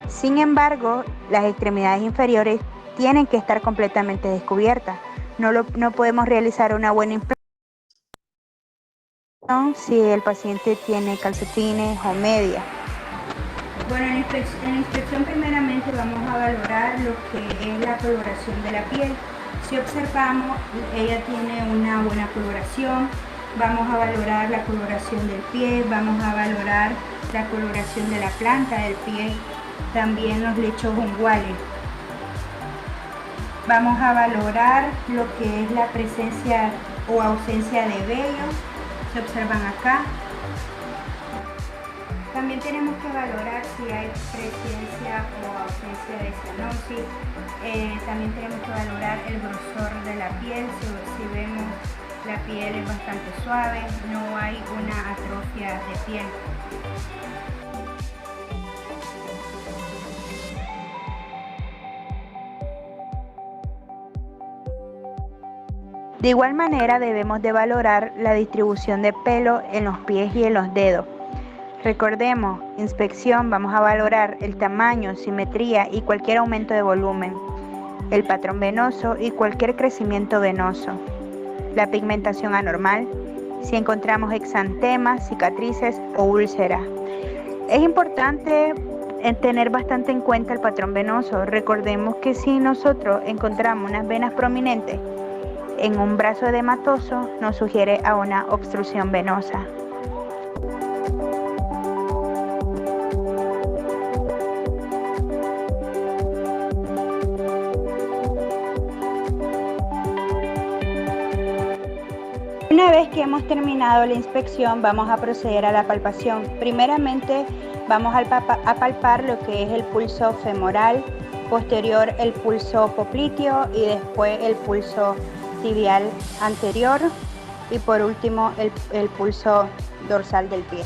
Sin embargo, las extremidades inferiores tienen que estar completamente descubiertas. No podemos realizar una buena implantación si el paciente tiene calcetines o medias. Bueno, en la inspección primeramente vamos a valorar lo que es la coloración de la piel. Si observamos, ella tiene una buena coloración. Vamos a valorar la coloración del pie, vamos a valorar la coloración de la planta del pie, también los lechos unguales. Vamos a valorar lo que es la presencia o ausencia de vellos, se observan acá. También tenemos que valorar si hay presencia o ausencia de cianosis. También tenemos que valorar el grosor de la piel. Si vemos la piel es bastante suave, no hay una atrofia de piel. De igual manera debemos de valorar la distribución de pelo en los pies y en los dedos. Recordemos, inspección, vamos a valorar el tamaño, simetría y cualquier aumento de volumen, el patrón venoso y cualquier crecimiento venoso, la pigmentación anormal, si encontramos exantemas, cicatrices o úlceras. Es importante tener bastante en cuenta el patrón venoso. Recordemos que si nosotros encontramos unas venas prominentes en un brazo edematoso, nos sugiere a una obstrucción venosa. Una vez que hemos terminado la inspección, vamos a proceder a la palpación. Primeramente, vamos a palpar lo que es el pulso femoral, posterior el pulso popliteo y después el pulso tibial anterior y por último el pulso dorsal del pie.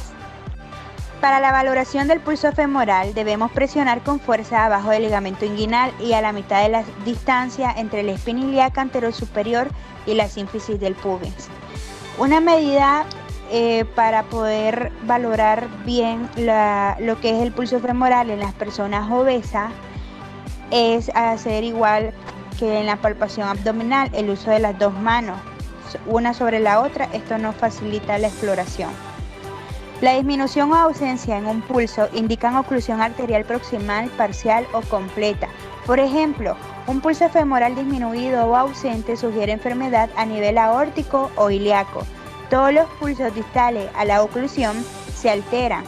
Para la valoración del pulso femoral debemos presionar con fuerza abajo del ligamento inguinal y a la mitad de la distancia entre la espina ilíaca anterosuperior y la sínfisis del pubis. Una medida para poder valorar bien lo que es el pulso femoral en las personas obesas es hacer igual que en la palpación abdominal, el uso de las dos manos, una sobre la otra. Esto nos facilita la exploración. La disminución o ausencia en un pulso indican oclusión arterial proximal, parcial o completa. Por ejemplo, un pulso femoral disminuido o ausente sugiere enfermedad a nivel aórtico o ilíaco. Todos los pulsos distales a la oclusión se alteran.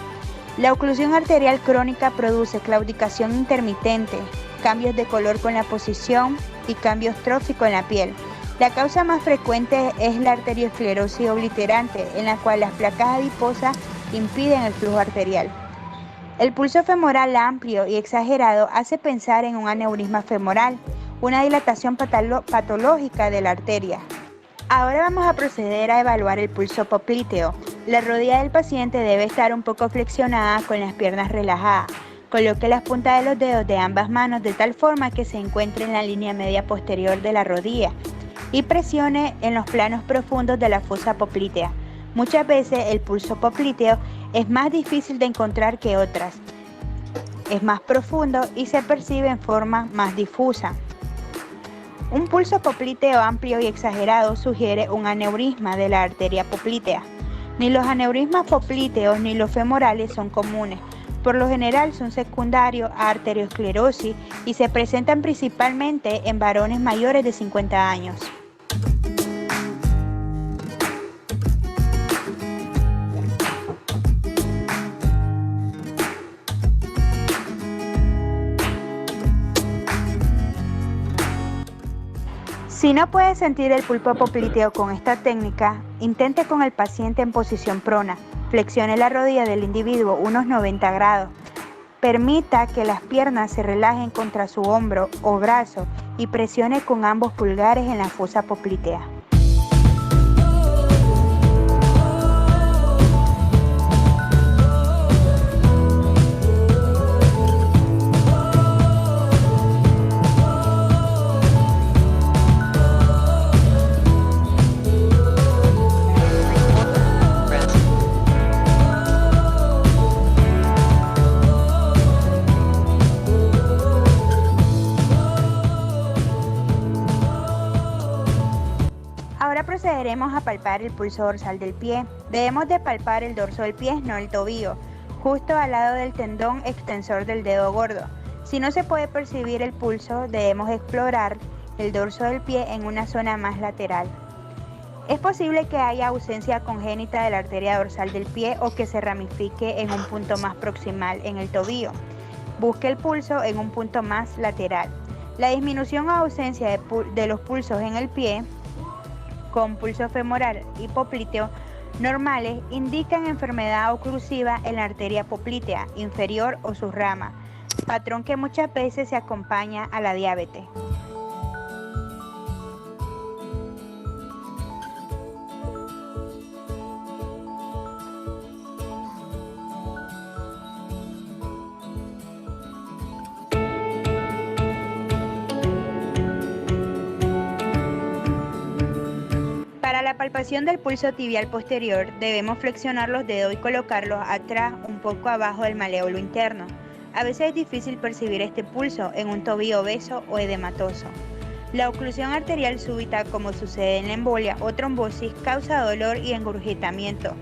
La oclusión arterial crónica produce claudicación intermitente, cambios de color con la posición y cambios tróficos en la piel. La causa más frecuente es la arteriosclerosis obliterante, en la cual las placas adiposas impiden el flujo arterial. El pulso femoral amplio y exagerado hace pensar en un aneurisma femoral, una dilatación patológica de la arteria. Ahora vamos a proceder a evaluar el pulso popliteo. La rodilla del paciente debe estar un poco flexionada con las piernas relajadas. Coloque las puntas de los dedos de ambas manos de tal forma que se encuentre en la línea media posterior de la rodilla y presione en los planos profundos de la fosa poplitea. Muchas veces el pulso popliteo es más difícil de encontrar que otras. Es más profundo y se percibe en forma más difusa. Un pulso popliteo amplio y exagerado sugiere un aneurisma de la arteria poplitea. Ni los aneurismas popliteos ni los femorales son comunes. Por lo general son secundarios a arteriosclerosis y se presentan principalmente en varones mayores de 50 años. Si no puede sentir el pulso popliteo con esta técnica, intente con el paciente en posición prona. Flexione la rodilla del individuo unos 90 grados. Permita que las piernas se relajen contra su hombro o brazo y presione con ambos pulgares en la fosa poplitea. procederemos a palpar el pulso dorsal del pie. Debemos de palpar el dorso del pie, no el tobillo, justo al lado del tendón extensor del dedo gordo. Si no se puede percibir el pulso, debemos explorar el dorso del pie en una zona más lateral. Es posible que haya ausencia congénita de la arteria dorsal del pie o que se ramifique en un punto más proximal en el tobillo. Busque el pulso en un punto más lateral. La disminución o ausencia de los pulsos en el pie, con pulso femoral y popliteo normales, indican enfermedad oclusiva en la arteria poplitea inferior o sus ramas, patrón que muchas veces se acompaña a la diabetes. Para la palpación del pulso tibial posterior, debemos flexionar los dedos y colocarlos atrás, un poco abajo del maléolo interno. A veces es difícil percibir este pulso en un tobillo obeso o edematoso. La oclusión arterial súbita, como sucede en la embolia o trombosis, causa dolor y engurgitamiento.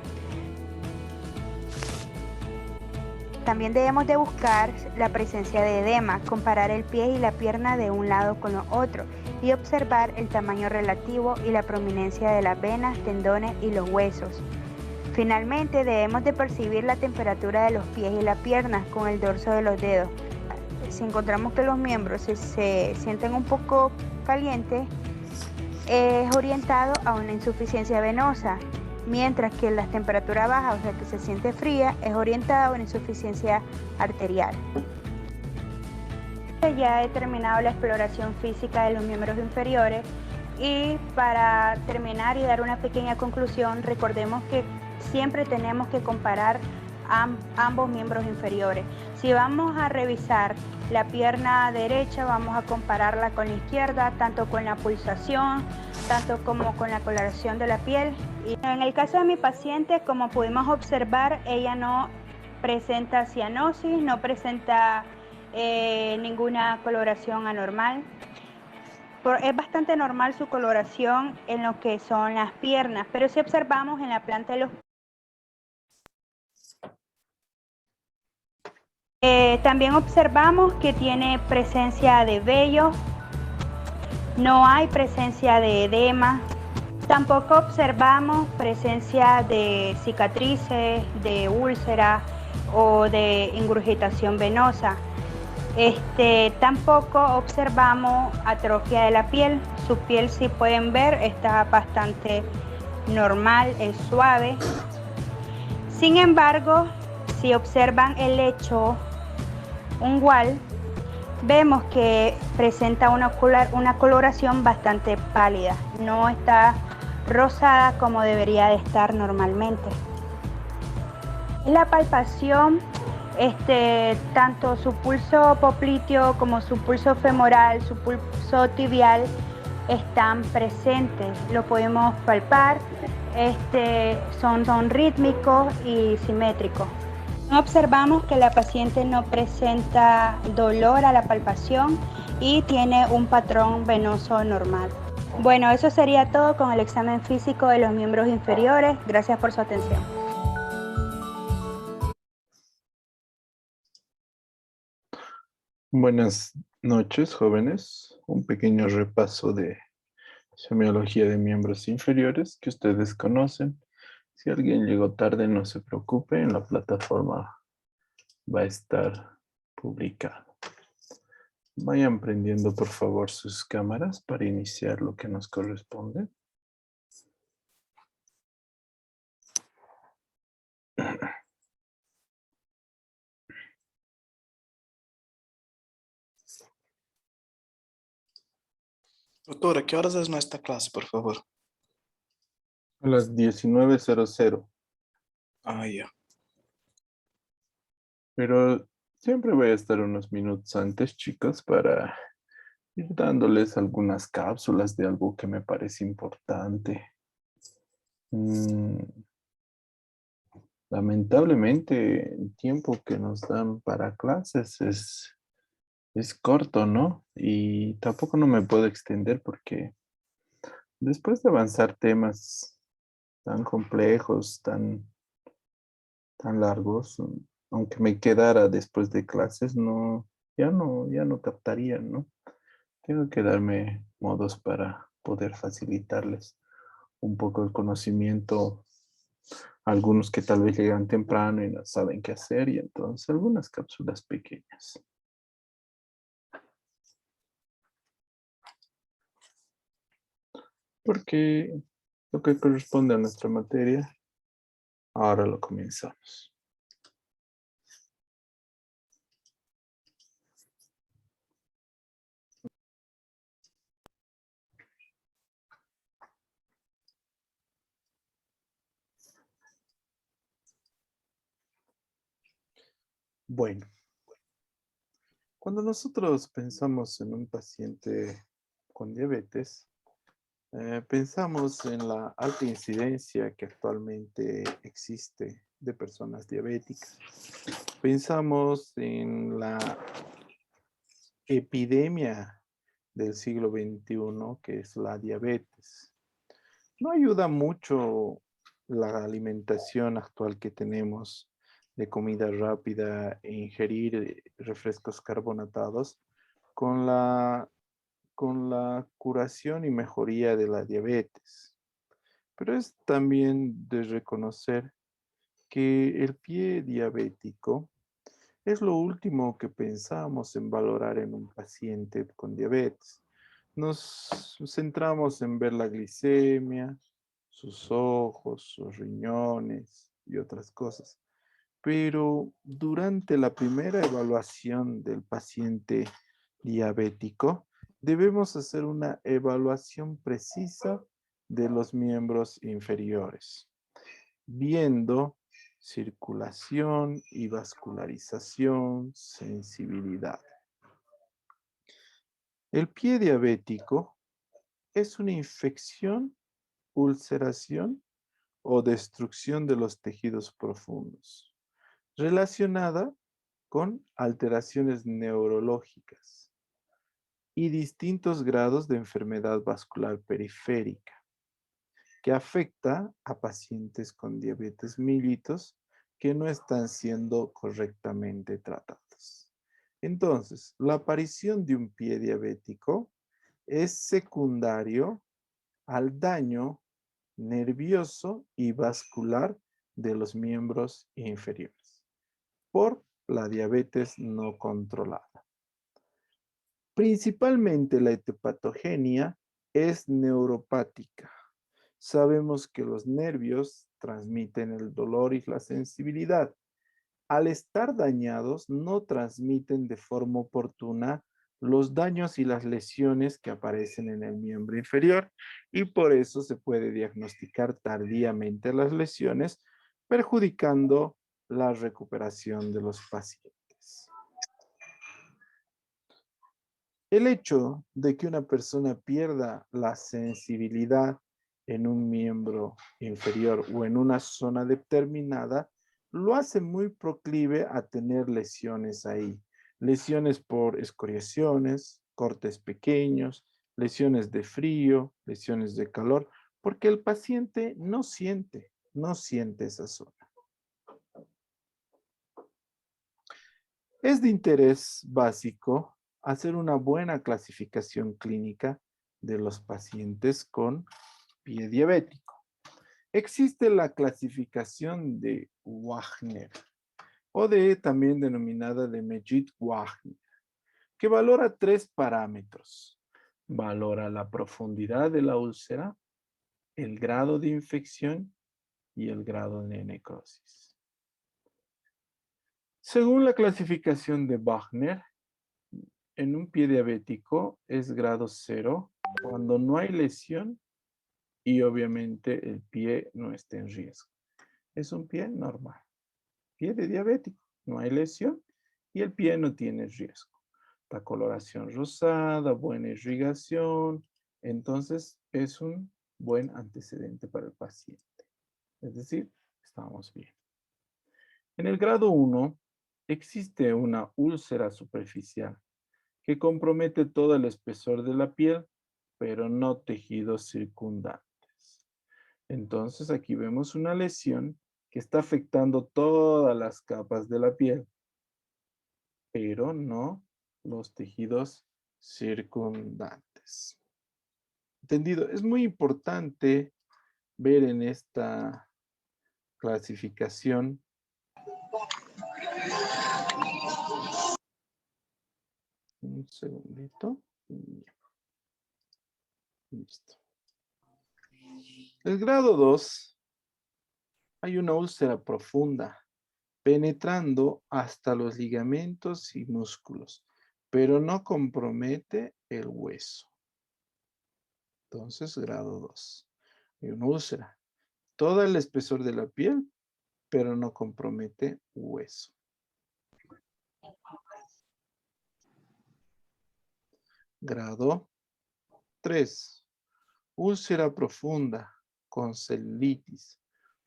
También debemos de buscar la presencia de edema, comparar el pie y la pierna de un lado con el otro y observar el tamaño relativo y la prominencia de las venas, tendones y los huesos. Finalmente, debemos de percibir la temperatura de los pies y las piernas con el dorso de los dedos. Si encontramos que los miembros se sienten un poco calientes, es orientado a una insuficiencia venosa, mientras que la temperatura baja, o sea que se siente fría, es orientada a una insuficiencia arterial. Ya he terminado la exploración física de los miembros inferiores y para terminar y dar una pequeña conclusión, recordemos que siempre tenemos que comparar ambos miembros inferiores. Si vamos a revisar la pierna derecha, vamos a compararla con la izquierda, tanto con la pulsación, tanto como con la coloración de la piel. Y en el caso de mi paciente, como pudimos observar, ella no presenta cianosis, no presenta ninguna coloración anormal. Es bastante normal su coloración en lo que son las piernas, pero si observamos en la planta de los también observamos que tiene presencia de vello, no hay presencia de edema, tampoco observamos presencia de cicatrices, de úlceras o de ingurgitación venosa. Tampoco observamos atrofia de la piel. Su piel, si pueden ver, está bastante normal, es suave. Sin embargo, si observan el lecho ungual, vemos que presenta una coloración bastante pálida, no está rosada como debería de estar normalmente. La palpación, tanto su pulso popliteo como su pulso femoral, su pulso tibial están presentes, lo podemos palpar, son rítmicos y simétricos. Observamos que la paciente no presenta dolor a la palpación y tiene un patrón venoso normal. Bueno, eso sería todo con el examen físico de los miembros inferiores. Gracias por su atención. Buenas noches, jóvenes. Un pequeño repaso de semiología de miembros inferiores que ustedes conocen. Si alguien llegó tarde, no se preocupe, en la plataforma va a estar publicado. Vayan prendiendo, por favor, sus cámaras para iniciar lo que nos corresponde. Doctora, ¿qué horas es nuestra clase, por favor? A las 19:00. Ah, ya. Pero siempre voy a estar unos minutos antes, chicos, para ir dándoles algunas cápsulas de algo que me parece importante. Lamentablemente, el tiempo que nos dan para clases es corto, ¿no? Y tampoco no me puedo extender porque Después de avanzar temas tan complejos, tan largos, aunque me quedara después de clases, ya no captarían, ¿no? Tengo que darme modos para poder facilitarles un poco el conocimiento a algunos que tal vez llegan temprano y no saben qué hacer, y entonces algunas cápsulas pequeñas. Porque lo que corresponde a nuestra materia, ahora lo comenzamos. Bueno, cuando nosotros pensamos en un paciente con diabetes, pensamos en la alta incidencia que actualmente existe de personas diabéticas. Pensamos en la epidemia del siglo XXI, que es la diabetes. No ayuda mucho la alimentación actual que tenemos de comida rápida e ingerir refrescos carbonatados con la curación y mejoría de la diabetes. Pero es también de reconocer que el pie diabético es lo último que pensamos en valorar en un paciente con diabetes. Nos centramos en ver la glicemia, sus ojos, sus riñones y otras cosas. Pero durante la primera evaluación del paciente diabético, debemos hacer una evaluación precisa de los miembros inferiores, viendo circulación y vascularización, sensibilidad. El pie diabético es una infección, ulceración o destrucción de los tejidos profundos, relacionada con alteraciones neurológicas y distintos grados de enfermedad vascular periférica, que afecta a pacientes con diabetes mellitus que no están siendo correctamente tratados. Entonces, la aparición de un pie diabético es secundario al daño nervioso y vascular de los miembros inferiores por la diabetes no controlada. Principalmente la etiopatogenia es neuropática. Sabemos que los nervios transmiten el dolor y la sensibilidad. Al estar dañados, no transmiten de forma oportuna los daños y las lesiones que aparecen en el miembro inferior, y por eso se puede diagnosticar tardíamente las lesiones, perjudicando la recuperación de los pacientes. El hecho de que una persona pierda la sensibilidad en un miembro inferior o en una zona determinada lo hace muy proclive a tener lesiones ahí. Lesiones por escoriaciones, cortes pequeños, lesiones de frío, lesiones de calor, porque el paciente no siente esa zona. Es de interés básico hacer una buena clasificación clínica de los pacientes con pie diabético. Existe la clasificación de Wagner o también denominada de Medjid-Wagner, que valora 3 parámetros. Valora la profundidad de la úlcera, el grado de infección y el grado de necrosis. Según la clasificación de Wagner, en un pie diabético es grado 0 cuando no hay lesión y obviamente el pie no está en riesgo. Es un pie normal. Pie de diabético, no hay lesión y el pie no tiene riesgo. La coloración rosada, buena irrigación, entonces es un buen antecedente para el paciente. Es decir, estamos bien. En el grado 1 existe una úlcera superficial que compromete todo el espesor de la piel, pero no tejidos circundantes. Entonces aquí vemos una lesión que está afectando todas las capas de la piel, pero no los tejidos circundantes. ¿Entendido? Es muy importante ver en esta clasificación un segundito. Listo. El grado 2, hay una úlcera profunda, penetrando hasta los ligamentos y músculos, pero no compromete el hueso. Entonces, grado 2. Hay una úlcera. Todo el espesor de la piel, pero no compromete hueso. Grado 3. Úlcera profunda con celulitis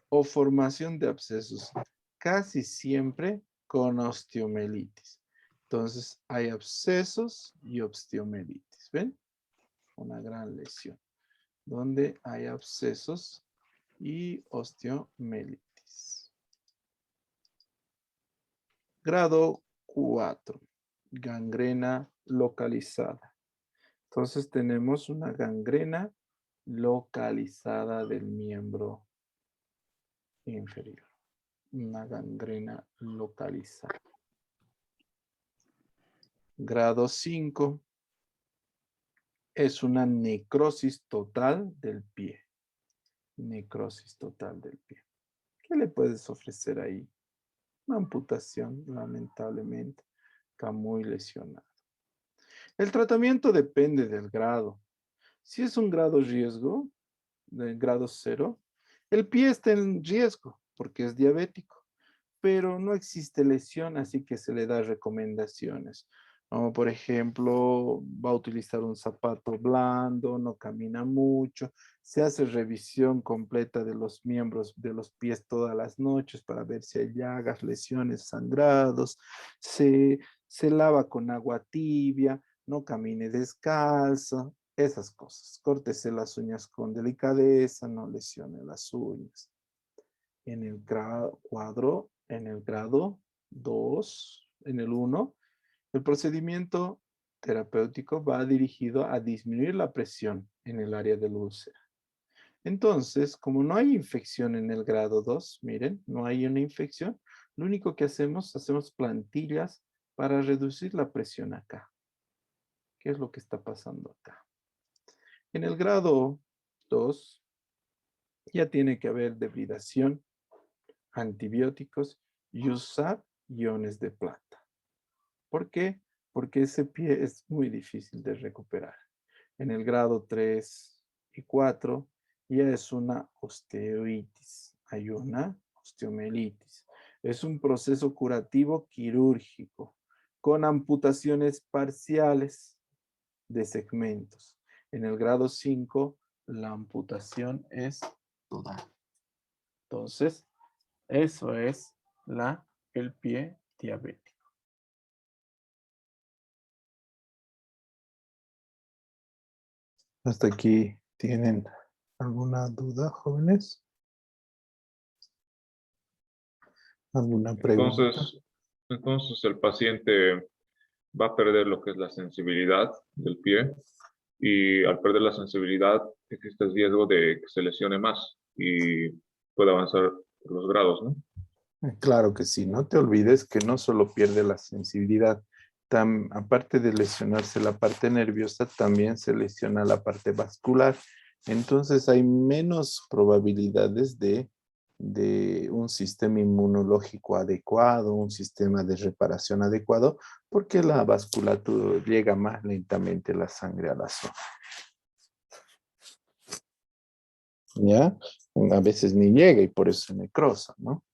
o formación de abscesos, casi siempre con osteomelitis. Entonces, hay abscesos y osteomelitis. ¿Ven? Una gran lesión, donde hay abscesos y osteomelitis. Grado 4, gangrena localizada. Entonces tenemos una gangrena localizada del miembro inferior. Una gangrena localizada. Grado 5 es una necrosis total del pie. Necrosis total del pie. ¿Qué le puedes ofrecer ahí? Una amputación, lamentablemente. Está muy lesionado. El tratamiento depende del grado. Si es un grado riesgo, de grado 0, el pie está en riesgo porque es diabético, pero no existe lesión, así que se le da recomendaciones. Como por ejemplo, va a utilizar un zapato blando, no camina mucho, se hace revisión completa de los miembros de los pies todas las noches para ver si hay llagas, lesiones, sangrados, se lava con agua tibia, no camine descalzo, esas cosas. Córtese las uñas con delicadeza, no lesione las uñas. En el grado 2, en el 1, el procedimiento terapéutico va dirigido a disminuir la presión en el área del úlcera. Entonces, como no hay infección en el grado 2, miren, no hay una infección, lo único que hacemos plantillas para reducir la presión acá. ¿Qué es lo que está pasando acá? En el grado 2, ya tiene que haber debridación, antibióticos y usar iones de plata. ¿Por qué? Porque ese pie es muy difícil de recuperar. En el grado 3 y 4 ya es una osteoitis, hay una osteomelitis. Es un proceso curativo quirúrgico con amputaciones parciales de segmentos. En el grado 5, la amputación es total. Entonces, eso es el pie diabético. ¿Hasta aquí tienen alguna duda, jóvenes? ¿Alguna pregunta? Entonces el paciente va a perder lo que es la sensibilidad del pie y al perder la sensibilidad existe el riesgo de que se lesione más y pueda avanzar por los grados, ¿no? Claro que sí, no te olvides que no solo pierde la sensibilidad, aparte de lesionarse la parte nerviosa, también se lesiona la parte vascular. Entonces hay menos probabilidades de un sistema inmunológico adecuado, un sistema de reparación adecuado, porque la vasculatura llega más lentamente la sangre a la zona. ¿Ya? A veces ni llega y por eso se necrosa, ¿no?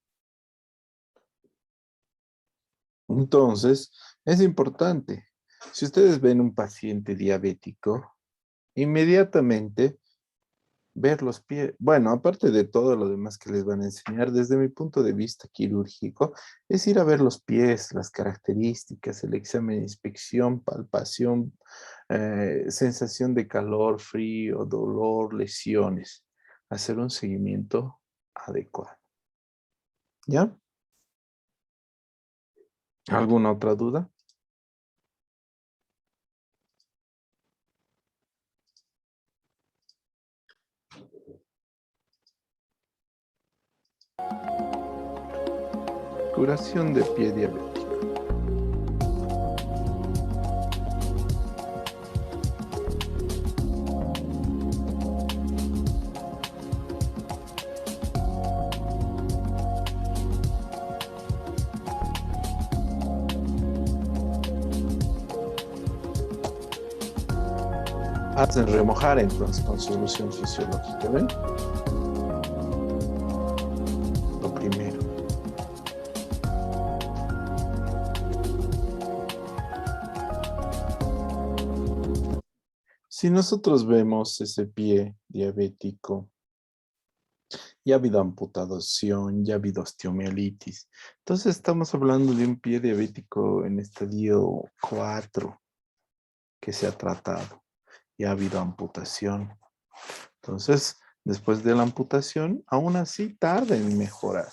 Entonces, es importante. Si ustedes ven un paciente diabético, inmediatamente ver los pies. Bueno, aparte de todo lo demás que les van a enseñar, desde mi punto de vista quirúrgico, es ir a ver los pies, las características, el examen de inspección, palpación, sensación de calor, frío, dolor, lesiones. Hacer un seguimiento adecuado. ¿Ya? ¿Alguna otra duda? Curación de pie diabético. Hacen remojar entonces con solución fisiológica, ¿ven? Lo primero. Si nosotros vemos ese pie diabético, ya ha habido amputación, ya ha habido osteomielitis. Entonces estamos hablando de un pie diabético en estadio 4 que se ha tratado. Ya ha habido amputación. Entonces, después de la amputación, aún así tarda en mejorar.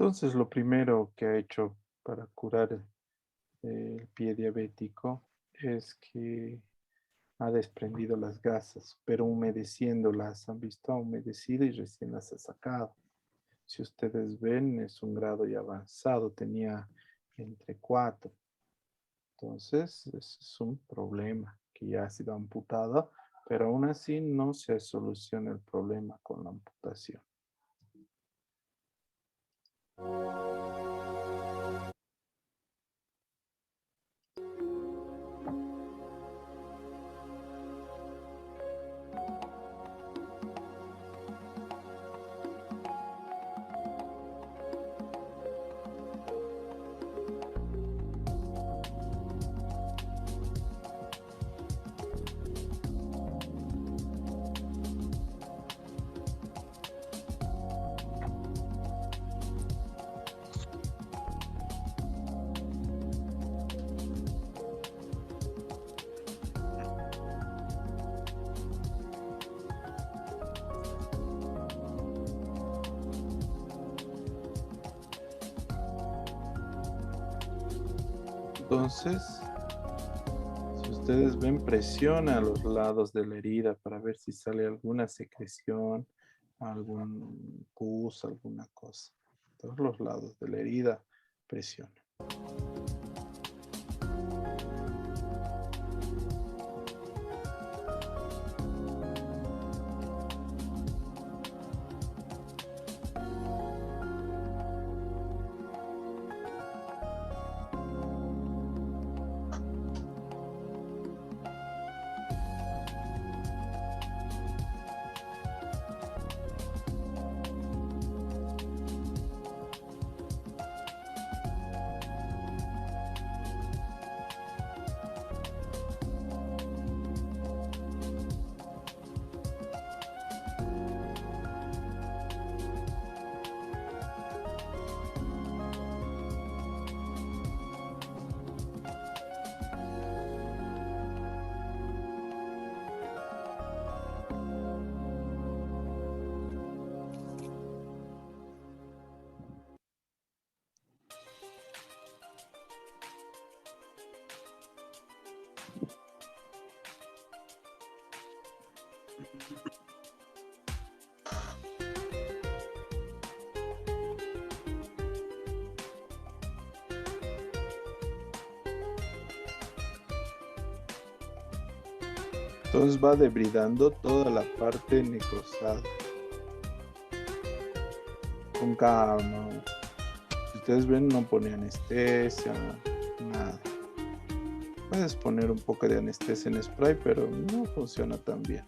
Entonces, lo primero que ha hecho para curar el pie diabético es que ha desprendido las gasas, pero humedeciéndolas, han visto, ha humedecido y recién las ha sacado. Si ustedes ven, es un grado ya avanzado, tenía entre 4. Entonces, es un problema que ya ha sido amputado, pero aún así no se soluciona el problema con la amputación. Entonces, si ustedes ven, presiona a los lados de la herida para ver si sale alguna secreción, algún pus, alguna cosa. Todos los lados de la herida presiona. Entonces va debridando toda la parte necrosada. Con calma. Si ustedes ven, no pone anestesia, nada. Puedes poner un poco de anestesia en spray, pero no funciona tan bien.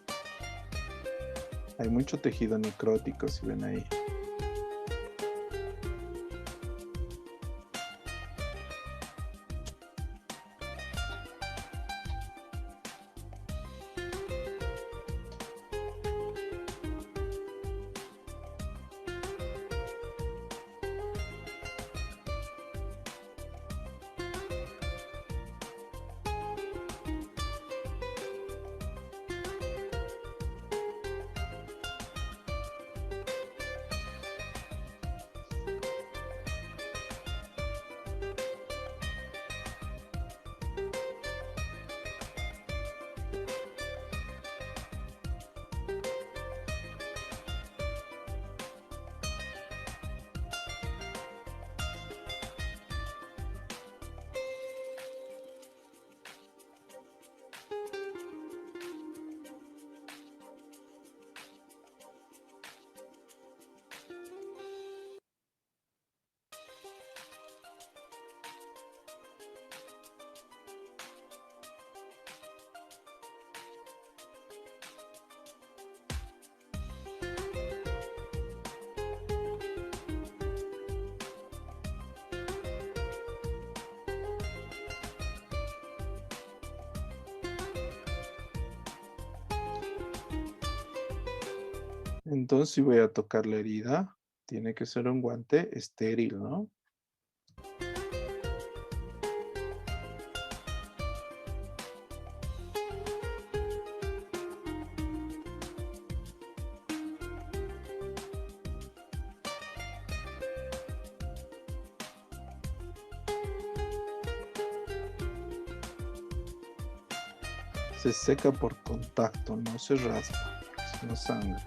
Hay mucho tejido necrótico, si ven ahí. Entonces, si voy a tocar la herida, tiene que ser un guante estéril, ¿no? Se seca por contacto, no se raspa, porque no sangra.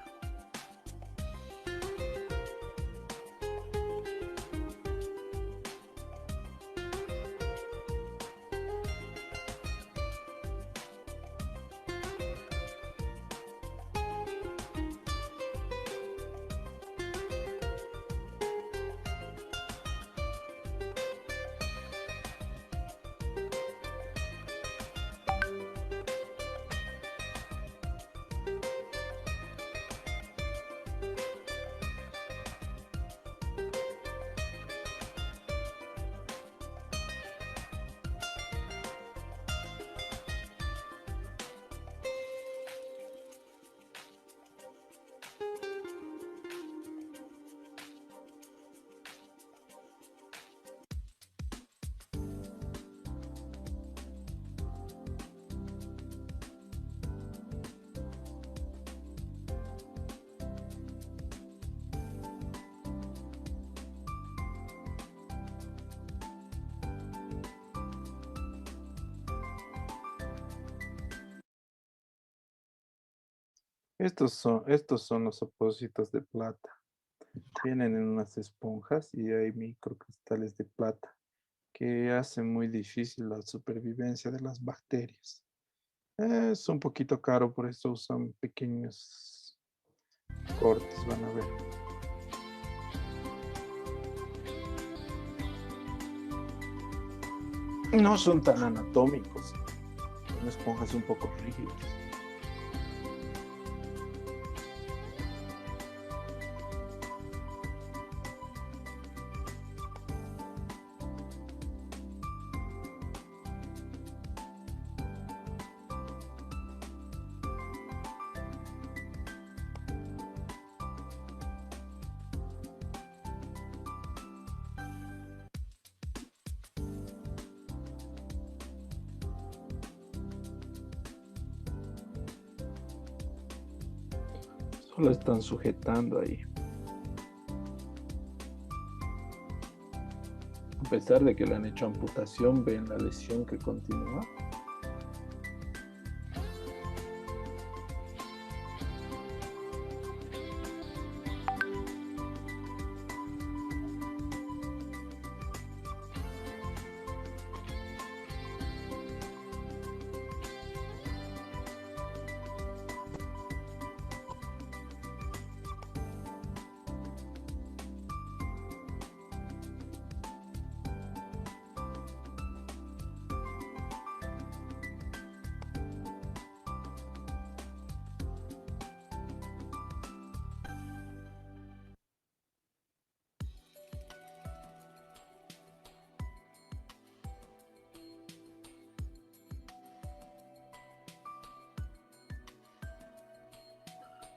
Estos son los opósitos de plata. Vienen en unas esponjas y hay microcristales de plata que hacen muy difícil la supervivencia de las bacterias. Es un poquito caro, por eso usan pequeños cortes, van a ver. No son tan anatómicos, son esponjas un poco rígidas. Solo están sujetando ahí. A pesar de que le han hecho amputación, ven la lesión que continúa.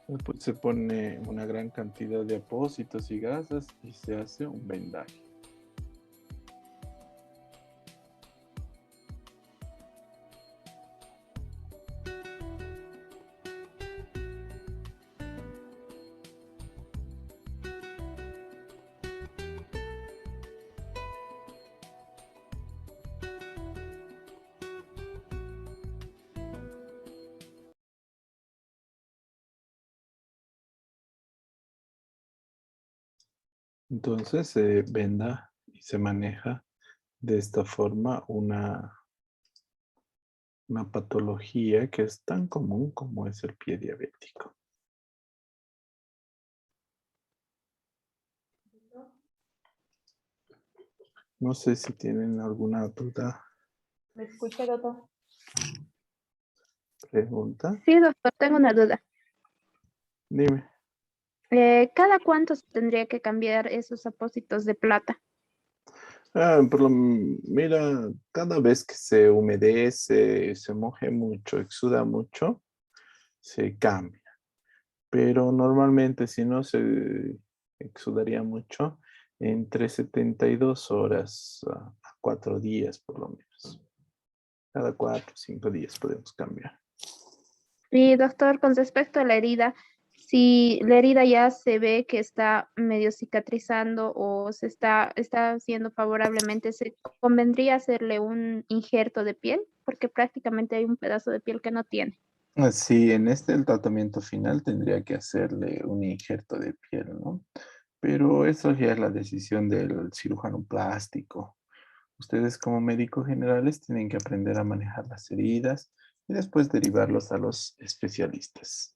Después se pone una gran cantidad de apósitos y gasas y se hace un vendaje. Entonces se venda y se maneja de esta forma una patología que es tan común como es el pie diabético. No sé si tienen alguna duda, ¿Me escucha, doctor? pregunta. Sí, doctor, tengo una duda. Dime. ¿Cada cuánto se tendría que cambiar esos apósitos de plata? Mira, cada vez que se humedece, se moje mucho, exuda mucho, se cambia. Pero normalmente si no se exudaría mucho, entre 72 horas a 4 días por lo menos. Cada 4 o 5 días podemos cambiar. Y doctor, con respecto a la herida, si la herida ya se ve que está medio cicatrizando o está haciendo favorablemente, ¿se convendría hacerle un injerto de piel? Porque prácticamente hay un pedazo de piel que no tiene. Sí, en el tratamiento final tendría que hacerle un injerto de piel, ¿no? Pero eso ya es la decisión del cirujano plástico. Ustedes como médicos generales tienen que aprender a manejar las heridas y después derivarlos a los especialistas.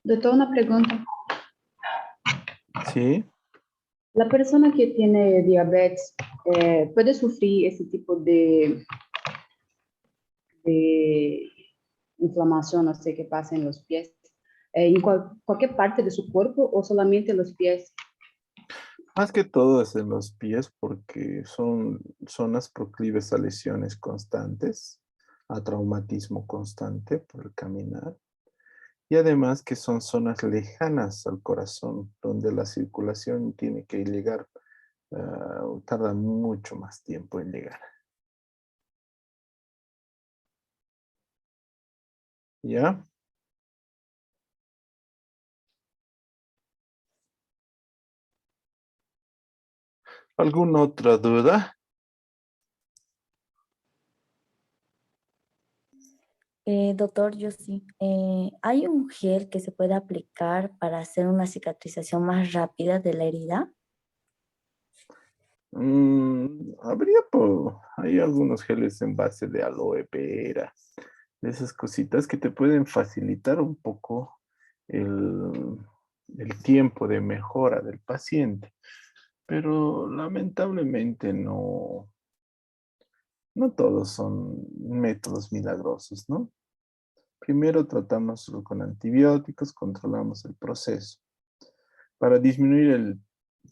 Doctor, una pregunta. Sí. La persona que tiene diabetes puede sufrir ese tipo de inflamación, no sé qué pasa en los pies, en cualquier parte de su cuerpo o solamente en los pies. Más que todo es en los pies porque son zonas proclives a lesiones constantes, a traumatismo constante por el caminar. Y además que son zonas lejanas al corazón, donde la circulación tiene que llegar, tarda mucho más tiempo en llegar. ¿Ya? ¿Alguna otra duda? Doctor, yo sí. ¿Hay un gel que se pueda aplicar para hacer una cicatrización más rápida de la herida? Hay algunos geles en base de aloe vera, de esas cositas que te pueden facilitar un poco el, el tiempo de mejora del paciente, pero lamentablemente no todos son métodos milagrosos, ¿no? Primero tratamos con antibióticos, controlamos el proceso. Para disminuir el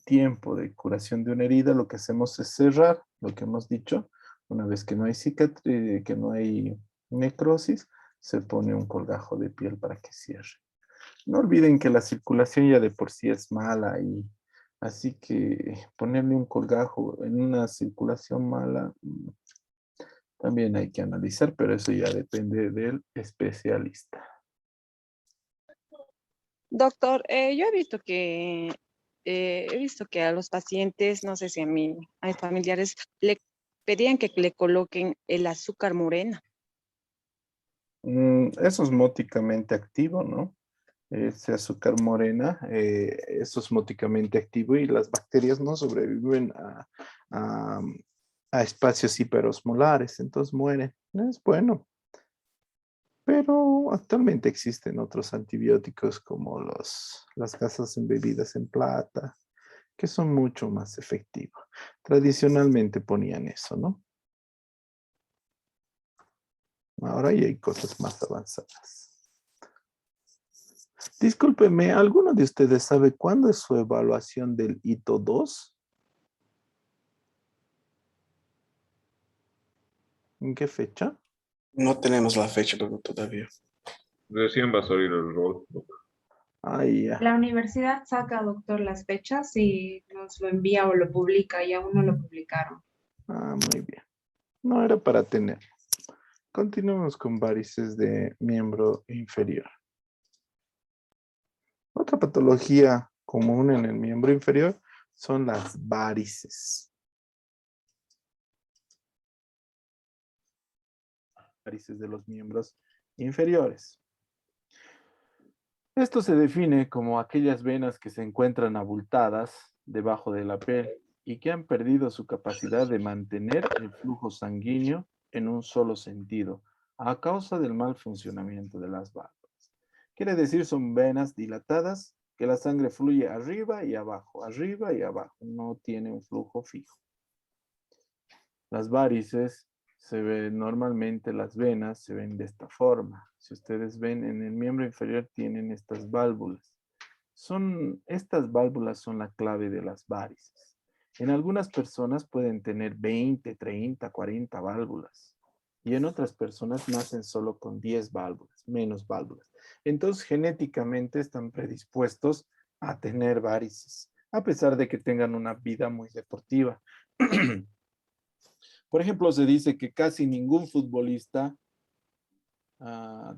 tiempo de curación de una herida, lo que hacemos es cerrar, lo que hemos dicho. Una vez que no hay cicatriz, que no hay necrosis, se pone un colgajo de piel para que cierre. No olviden que la circulación ya de por sí es mala y así que ponerle un colgajo en una circulación mala también hay que analizar, pero eso ya depende del especialista. Doctor, yo he visto que a los pacientes, no sé si a mis familiares, le pedían que le coloquen el azúcar morena. Eso es móticamente activo, ¿no? Ese azúcar morena, eso es móticamente activo y las bacterias no sobreviven a, a espacios hiperosmolares, entonces mueren. Es bueno. Pero actualmente existen otros antibióticos como las gasas embebidas en plata, que son mucho más efectivos. Tradicionalmente ponían eso, ¿no? Ahora ya hay cosas más avanzadas. Discúlpeme, ¿alguno de ustedes sabe cuándo es su evaluación del hito 2? ¿En qué fecha? No tenemos la fecha, doctor, todavía. Recién va a salir el rol, doctor. Ahí ya. La universidad saca, doctor, las fechas y nos lo envía o lo publica y aún no lo publicaron. Ah, muy bien. No era para tener. Continuemos con varices de miembro inferior. Otra patología común en el miembro inferior son las varices. Varices de los miembros inferiores. Esto se define como aquellas venas que se encuentran abultadas debajo de la piel y que han perdido su capacidad de mantener el flujo sanguíneo en un solo sentido a causa del mal funcionamiento de las válvulas. Quiere decir, son venas dilatadas que la sangre fluye arriba y abajo, no tiene un flujo fijo. Las varices se ven normalmente, las venas se ven de esta forma. Si ustedes ven en el miembro inferior tienen estas válvulas. Estas válvulas son la clave de las varices. En algunas personas pueden tener 20, 30, 40 válvulas. Y en otras personas nacen solo con 10 válvulas, menos válvulas. Entonces, genéticamente están predispuestos a tener varices, a pesar de que tengan una vida muy deportiva. Por ejemplo, se dice que casi ningún futbolista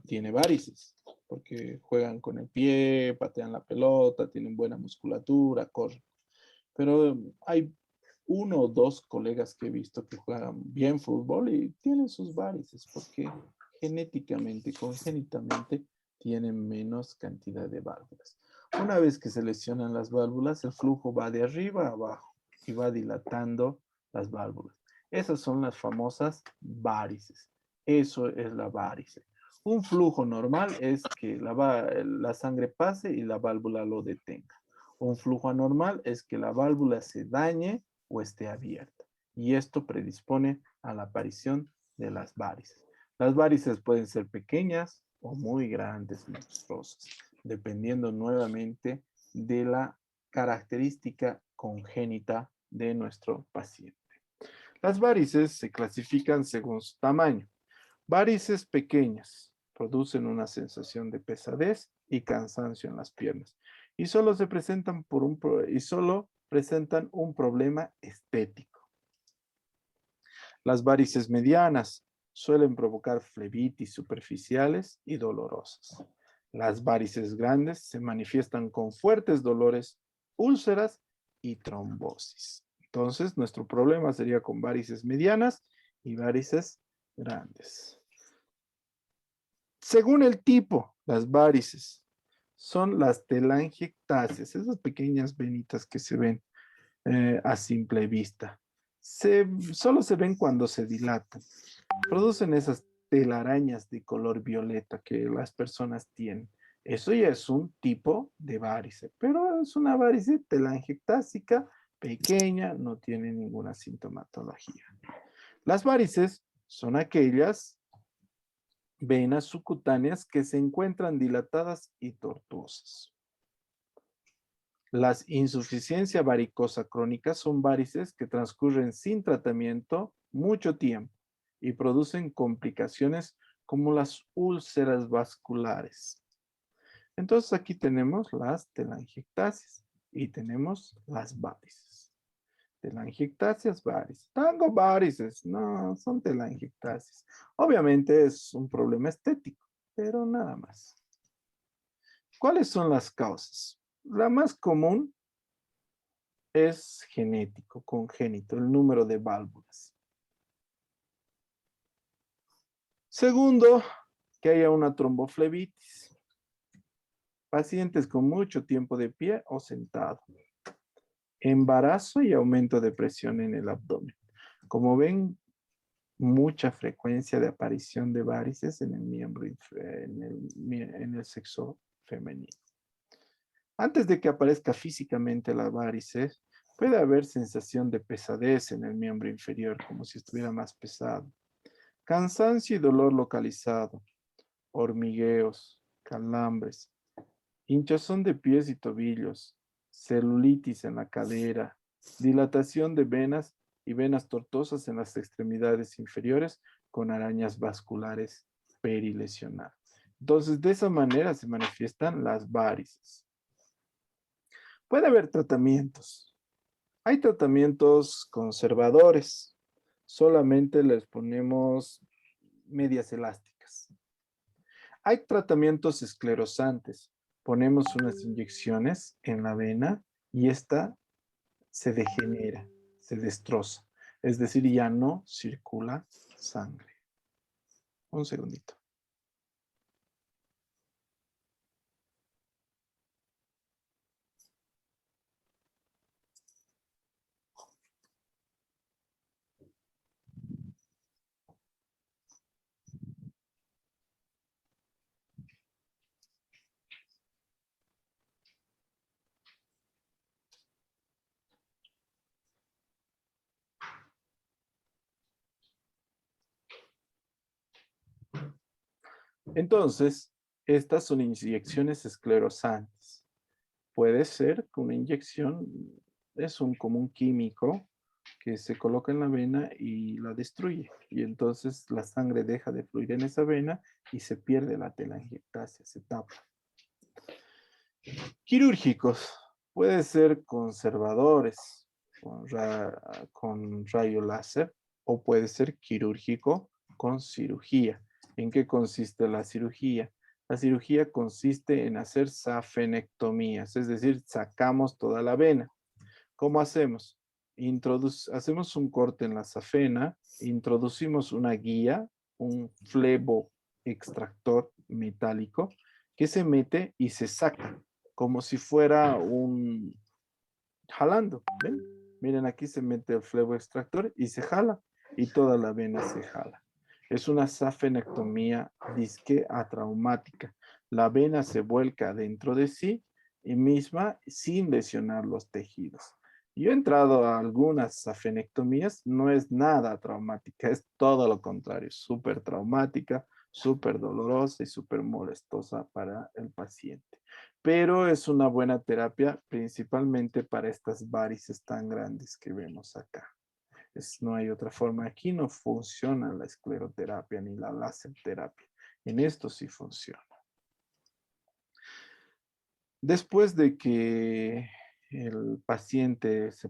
tiene varices, porque juegan con el pie, patean la pelota, tienen buena musculatura, corren. Pero hay uno o dos colegas que he visto que juegan bien fútbol y tienen sus varices, porque genéticamente, congénitamente, tienen menos cantidad de válvulas. Una vez que se lesionan las válvulas, el flujo va de arriba a abajo y va dilatando las válvulas. Esas son las famosas varices. Eso es la varice. Un flujo normal es que la sangre pase y la válvula lo detenga. Un flujo anormal es que la válvula se dañe o esté abierta. Y esto predispone a la aparición de las varices. Las varices pueden ser pequeñas o muy grandes, monstruosas, dependiendo nuevamente de la característica congénita de nuestro paciente. Las varices se clasifican según su tamaño. Varices pequeñas producen una sensación de pesadez y cansancio en las piernas y solo presentan un problema estético. Las varices medianas suelen provocar flebitis superficiales y dolorosas. Las varices grandes se manifiestan con fuertes dolores, úlceras y trombosis. Entonces, nuestro problema sería con varices medianas y varices grandes. Según el tipo, las varices son las telangiectasias, esas pequeñas venitas que se ven a simple vista. Solo se ven cuando se dilatan. Producen esas telarañas de color violeta que las personas tienen. Eso ya es un tipo de varice, pero es una varice telangiectásica pequeña, no tiene ninguna sintomatología. Las varices son aquellas venas subcutáneas que se encuentran dilatadas y tortuosas. Las insuficiencia varicosa crónica son varices que transcurren sin tratamiento mucho tiempo y producen complicaciones como las úlceras vasculares. Entonces aquí tenemos las telangiectasias y tenemos las varices. Telangiectasias, varices. Tengo varices. No, son telangiectasias. Obviamente es un problema estético, pero nada más. ¿Cuáles son las causas? La más común es genético, congénito, el número de válvulas. Segundo, que haya una tromboflebitis. Pacientes con mucho tiempo de pie o sentado. Embarazo y aumento de presión en el abdomen. Como ven, mucha frecuencia de aparición de varices en el miembro, en el sexo femenino. Antes de que aparezca físicamente la varices, puede haber sensación de pesadez en el miembro inferior, como si estuviera más pesado. Cansancio y dolor localizado, hormigueos, calambres, hinchazón de pies y tobillos, celulitis en la cadera, dilatación de venas y venas tortuosas en las extremidades inferiores con arañas vasculares perilesionadas. Entonces, de esa manera se manifiestan las varices. Puede haber tratamientos. Hay tratamientos conservadores. Solamente les ponemos medias elásticas. Hay tratamientos esclerosantes. Ponemos unas inyecciones en la vena y esta se degenera, se destroza. Es decir, ya no circula sangre. Un segundito. Entonces, estas son inyecciones esclerosantes. Puede ser que una inyección es como un químico que se coloca en la vena y la destruye. Y entonces la sangre deja de fluir en esa vena y se pierde la telangiectasia, se tapa. Quirúrgicos. Puede ser conservadores con rayo láser o puede ser quirúrgico con cirugía. ¿En qué consiste la cirugía? La cirugía consiste en hacer safenectomías, es decir, sacamos toda la vena. ¿Cómo hacemos? Hacemos un corte en la safena, introducimos una guía, un flebo extractor metálico que se mete y se saca, como si fuera un jalando. ¿Ven? Miren, aquí se mete el flebo extractor y se jala, y toda la vena se jala. Es una safenectomía disque atraumática. La vena se vuelca dentro de sí y misma sin lesionar los tejidos. Yo he entrado a algunas safenectomías, no es nada traumática, es todo lo contrario, súper traumática, súper dolorosa y súper molestosa para el paciente. Pero es una buena terapia principalmente para estas varices tan grandes que vemos acá. No hay otra forma. Aquí no funciona la escleroterapia ni la láser terapia. En esto sí funciona. Después de que el paciente es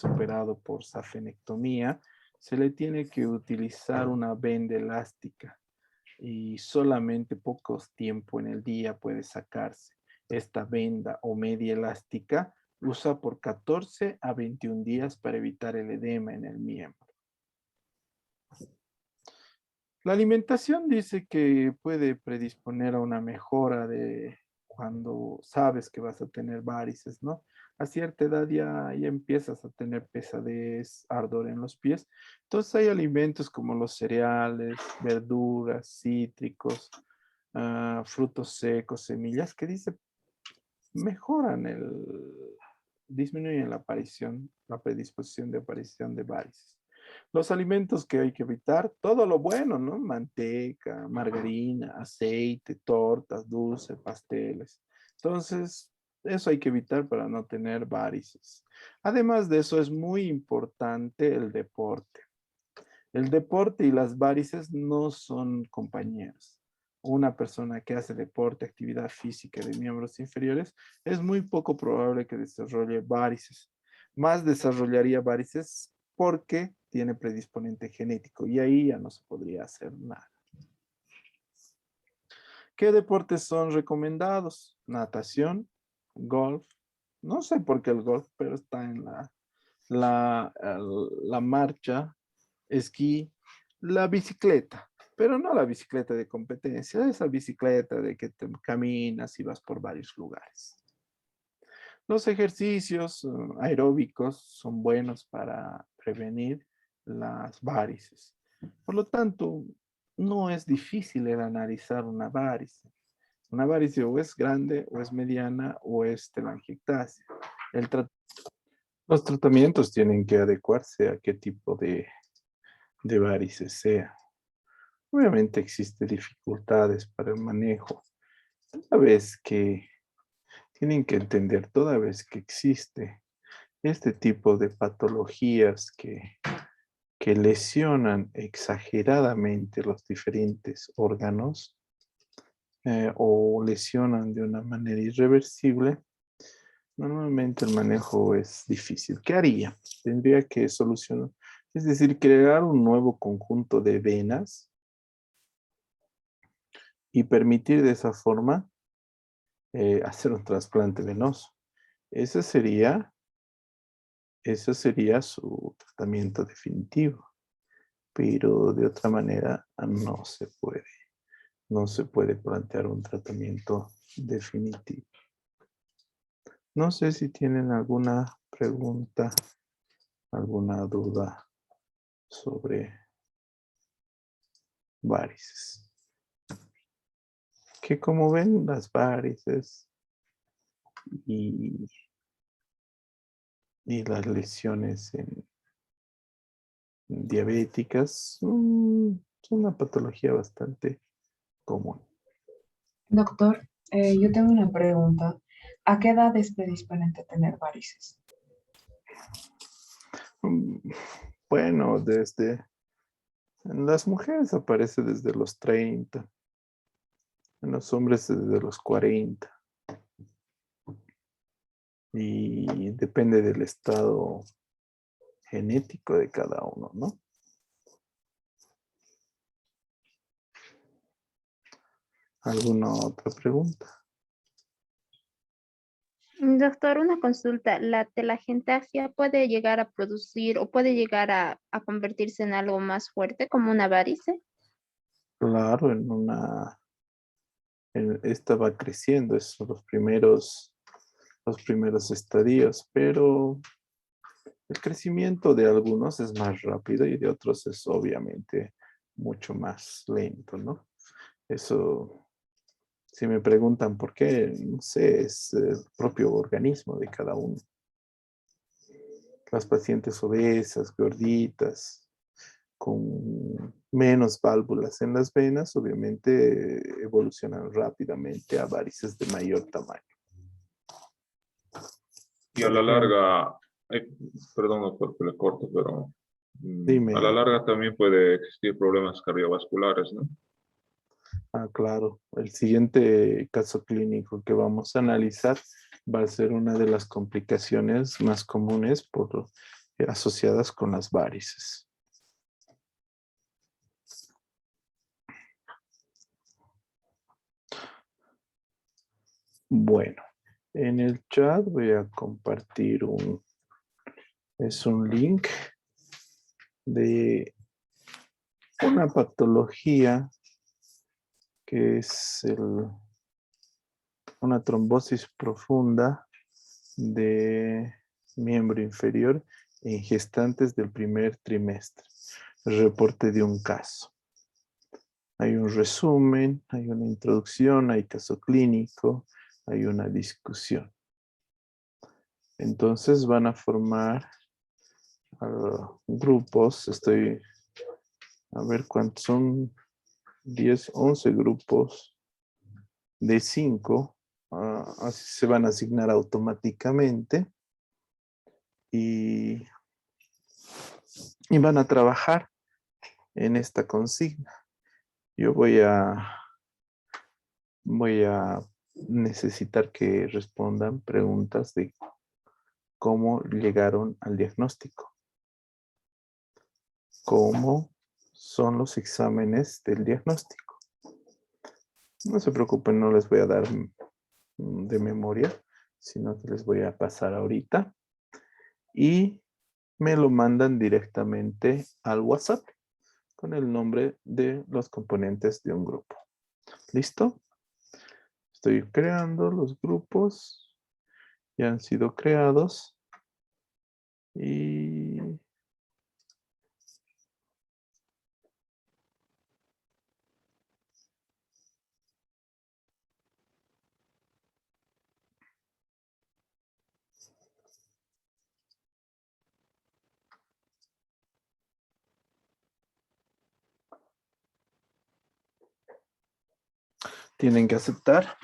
operado por safenectomía, se le tiene que utilizar una venda elástica y solamente pocos tiempo en el día puede sacarse. Esta venda o media elástica usa por 14 a 21 días para evitar el edema en el miembro. La alimentación dice que puede predisponer a una mejora de cuando sabes que vas a tener varices, ¿no? A cierta edad ya empiezas a tener pesadez, ardor en los pies. Entonces hay alimentos como los cereales, verduras, cítricos, frutos secos, semillas, que dice mejoran disminuyen la predisposición de aparición de varices. Los alimentos que hay que evitar, todo lo bueno, ¿no? Manteca, margarina, aceite, tortas, dulces, pasteles. Entonces, eso hay que evitar para no tener varices. Además de eso, es muy importante el deporte. El deporte y las varices no son compañeros. Una persona que hace deporte, actividad física de miembros inferiores, es muy poco probable que desarrolle varices. Más desarrollaría varices porque tiene predisponente genético y ahí ya no se podría hacer nada. ¿Qué deportes son recomendados? Natación, golf. No sé por qué el golf, pero está en la marcha, esquí, la bicicleta, pero no la bicicleta de competencia, esa bicicleta de que te caminas y vas por varios lugares. Los ejercicios aeróbicos son buenos para prevenir las varices. Por lo tanto, no es difícil el analizar una varice. Una varice o es grande, o es mediana, o es telangiectasia. Los tratamientos tienen que adecuarse a qué tipo de varices sea. Obviamente existen dificultades para el manejo. Toda vez que tienen que entender, toda vez que existe este tipo de patologías que que lesionan exageradamente los diferentes órganos o lesionan de una manera irreversible, normalmente el manejo es difícil. ¿Qué haría? Tendría que solucionar, es decir, crear un nuevo conjunto de venas y permitir de esa forma hacer un trasplante venoso. Ese sería su tratamiento definitivo, pero de otra manera no se puede plantear un tratamiento definitivo. No sé si tienen alguna pregunta, alguna duda sobre varices. Que como ven, las varices y las lesiones diabéticas son una patología bastante común. Doctor, yo tengo una pregunta. ¿A qué edad es predisponiente tener varices? Bueno, en las mujeres aparece desde los 30, en los hombres desde los 40. Y depende del estado genético de cada uno, ¿no? ¿Alguna otra pregunta? Doctor, una consulta. ¿La telangiectasia puede llegar a producir o puede llegar a convertirse en algo más fuerte como una varice? Claro, esta va creciendo, esos son los primeros estadios, pero el crecimiento de algunos es más rápido y de otros es obviamente mucho más lento, ¿no? Eso, si me preguntan por qué, no sé, es el propio organismo de cada uno. Las pacientes obesas, gorditas, con menos válvulas en las venas, obviamente evolucionan rápidamente a varices de mayor tamaño. Y a la larga, perdón doctor que le corto, pero Dime. a la larga también puede existir problemas cardiovasculares, ¿no? Ah, claro. El siguiente caso clínico que vamos a analizar va a ser una de las complicaciones más comunes asociadas con las varices. Bueno, en el chat voy a compartir un link de una patología que es una trombosis profunda de miembro inferior en gestantes del primer trimestre. El reporte de un caso. Hay un resumen, hay una introducción, hay caso clínico, hay una discusión. Entonces van a formar grupos, a ver cuántos son, 10, 11 grupos de 5, así se van a asignar automáticamente y van a trabajar en esta consigna. Yo voy a necesitar que respondan preguntas de cómo llegaron al diagnóstico. ¿Cómo son los exámenes del diagnóstico? No se preocupen, no les voy a dar de memoria, sino que les voy a pasar ahorita. Y me lo mandan directamente al WhatsApp con el nombre de los componentes de un grupo. ¿Listo? Estoy creando los grupos. Ya han sido creados. Y tienen que aceptar.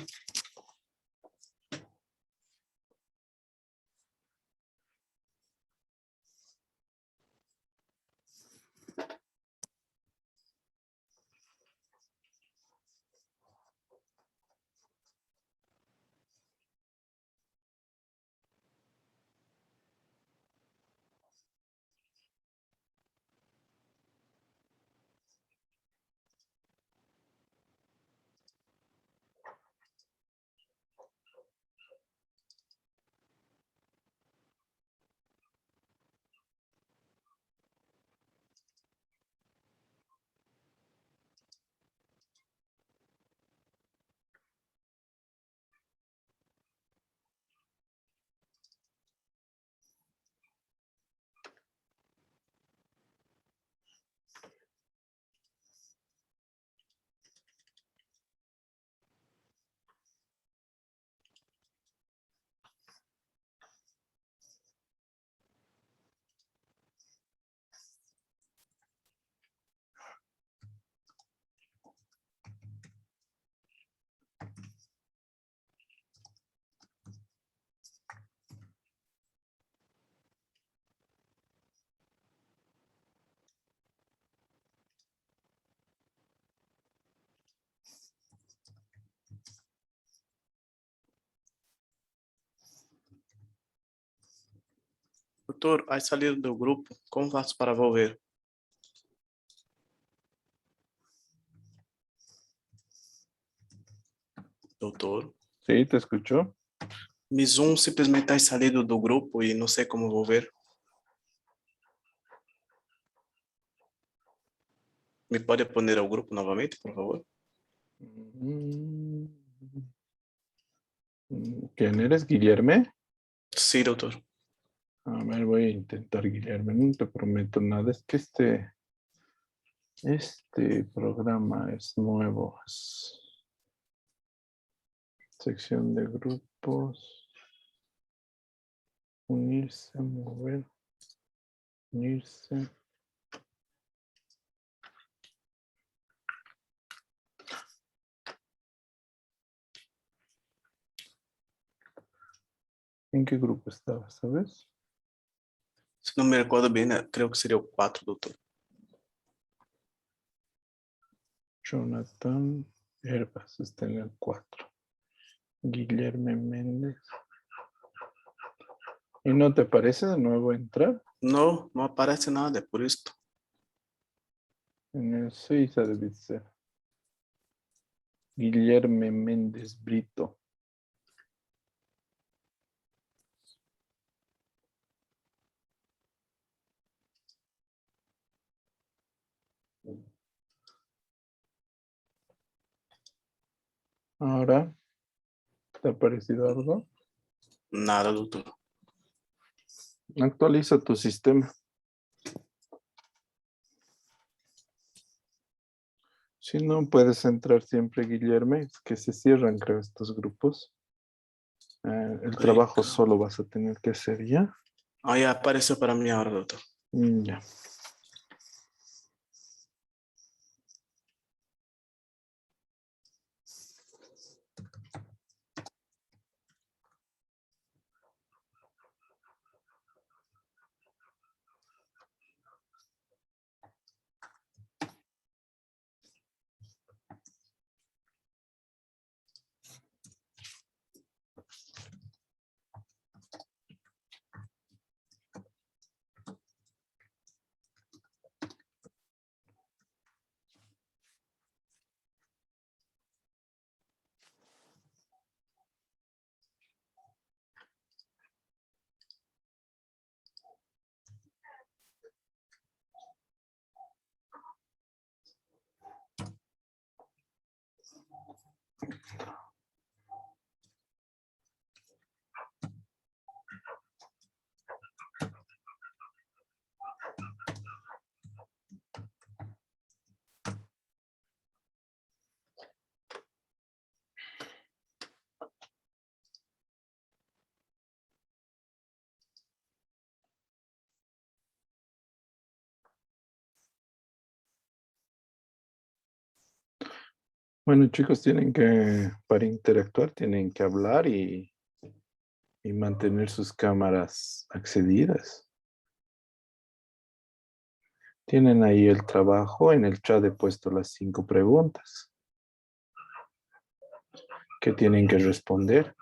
Doutor, aí saído do grupo. Como faço para volver? Doutor, Sí, te escucho. mi Zoom simplesmente ha salido do grupo e não sei como volver. ¿Me pode poner ao grupo novamente, por favor? Mm, ¿Quién eres, Guillermo? Sí, doutor. A ver, voy a intentar, Guillermo. No te prometo nada. Es que este programa es nuevo. Es sección de grupos. Unirse, mover. Unirse. ¿En qué grupo estaba, sabes? Se não me recordo bem, né? Creio que seria o 4, doutor. Jonathan Herbas está en el 4. Guillermo Méndez. ¿Y no te parece de nuevo entrar? Não, não aparece nada, é por isso. En el 6 debe ser. Guillermo Méndez Brito. Ahora, ¿te ha parecido algo? Nada, doutor. Actualiza tu sistema. Si no puedes entrar siempre, Guillermo, es que se cierran, creo, estos grupos. El trabajo solo vas a tener que hacer ya. Aí apareceu para mim agora, doutor. Ya. Bueno, chicos, para interactuar, tienen que hablar y mantener sus cámaras accedidas. Tienen ahí el trabajo, en el chat he puesto las 5 preguntas que tienen que responder.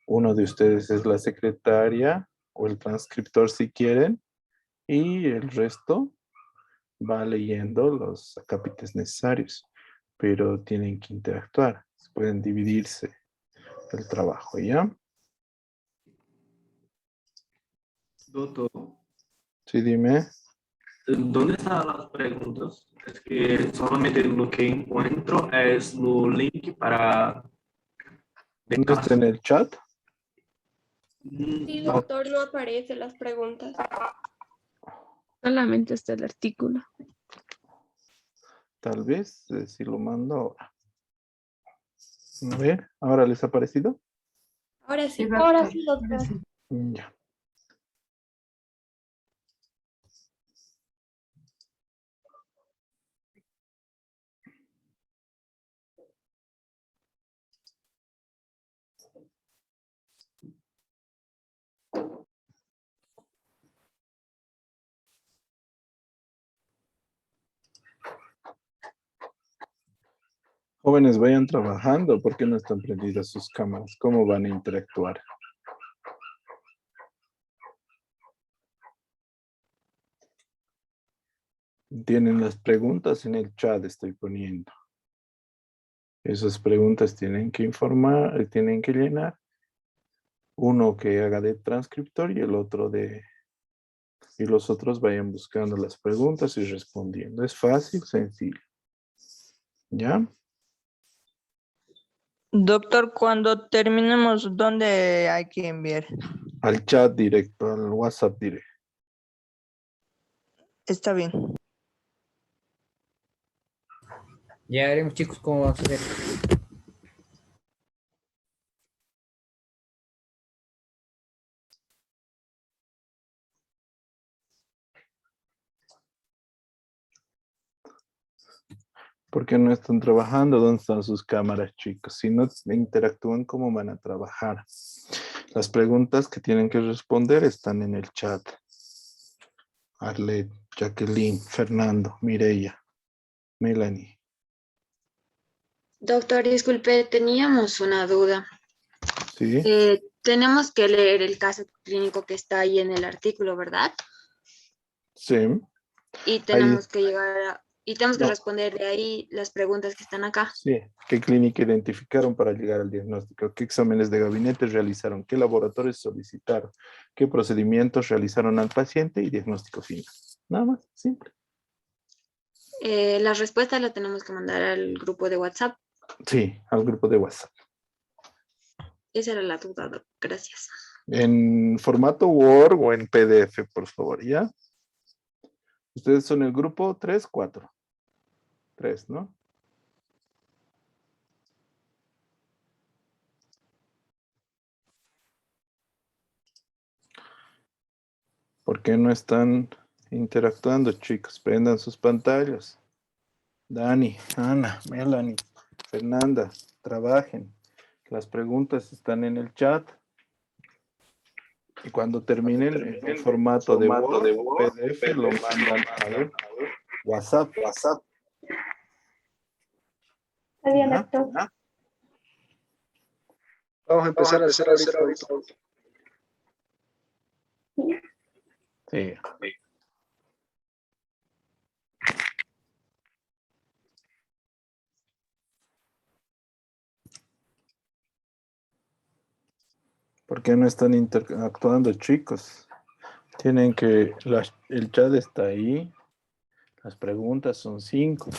Uno de ustedes es la secretaria o el transcriptor si quieren, y el resto va leyendo los acápites necesarios, pero tienen que interactuar. Pueden dividirse el trabajo, ¿ya? Doutor, Sí, dime. ¿dónde están las preguntas? Es que solamente lo que encuentro es el link para... ¿Dónde está en el chat? Sí, doctor, no aparecen las preguntas. Solamente está el artículo. Tal vez si lo mando ahora. A ver, ¿ahora les ha parecido? Ahora sí, doctor. ahora sí, doctor. Ahora sí. Ya. Jóvenes, vayan trabajando. ¿Por qué no están prendidas sus cámaras? ¿Cómo van a interactuar? Tienen las preguntas en el chat, estoy poniendo. Esas preguntas tienen que informar, tienen que llenar. Uno que haga de transcriptor y el otro de... Y los otros vayan buscando las preguntas y respondiendo. Es fácil, sencillo. ¿Ya? Doctor, cuando terminemos, ¿dónde hay que enviar? Al chat directo, al WhatsApp directo. Está bien. Ya veremos, chicos, cómo vamos a hacer. ¿Por qué no están trabajando? ¿Dónde están sus cámaras, chicos? Si no interactúan, ¿cómo van a trabajar? Las preguntas que tienen que responder están en el chat. Arlet, Jacqueline, Fernando, Mireia, Melanie. Doctor, disculpe, teníamos una duda. ¿Sí? Tenemos que leer el caso clínico que está ahí en el artículo, ¿verdad? Sí. Y tenemos que No. responder de ahí las preguntas que están acá. Sí. ¿Qué clínica identificaron para llegar al diagnóstico? ¿Qué exámenes de gabinete realizaron? ¿Qué laboratorios solicitaron? ¿Qué procedimientos realizaron al paciente? Y diagnóstico final. Nada más, simple. Las respuestas las tenemos que mandar al grupo de WhatsApp. Sí, al grupo de WhatsApp. Esa era la duda, doc. Gracias. En formato Word o en PDF, por favor, ¿ya? Ustedes son el grupo 3, 4. 3, ¿no? ¿Por qué no están interactuando, chicos? Prendan sus pantallas. Dani, Ana, Melanie, Fernanda, trabajen. Las preguntas están en el chat. Y cuando terminen en formato de Word, PDF, lo mandan al WhatsApp. Está bien, ¿Ya? doctor. Vamos a empezar a hacer ahorita. Sí. ¿Por qué no están interactuando, chicos? Tienen que, el chat está ahí. Las preguntas son 5.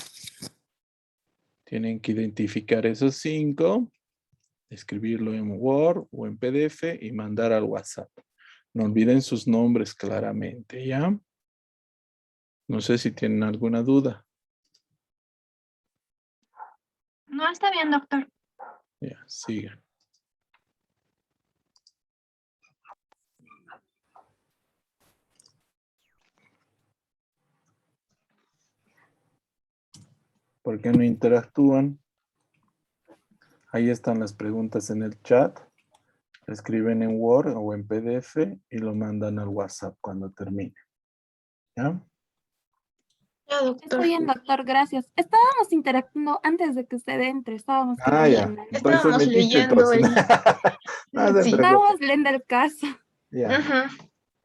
Tienen que identificar esos 5, escribirlo en Word o en PDF y mandar al WhatsApp. No olviden sus nombres claramente, ¿ya? No sé si tienen alguna duda. No, está bien, doctor. Ya, sigan. ¿Por qué no interactúan? Ahí están las preguntas en el chat. Escriben en Word o en PDF y lo mandan al WhatsApp cuando termine. ¿Ya? Ya, doctor. Está bien, doctor, gracias. Estábamos interactuando antes de que usted entre, estábamos Ah, ya. leyendo. Entonces metiche, entonces. No se Sí. preocupe. Estábamos leyendo el caso. Ya.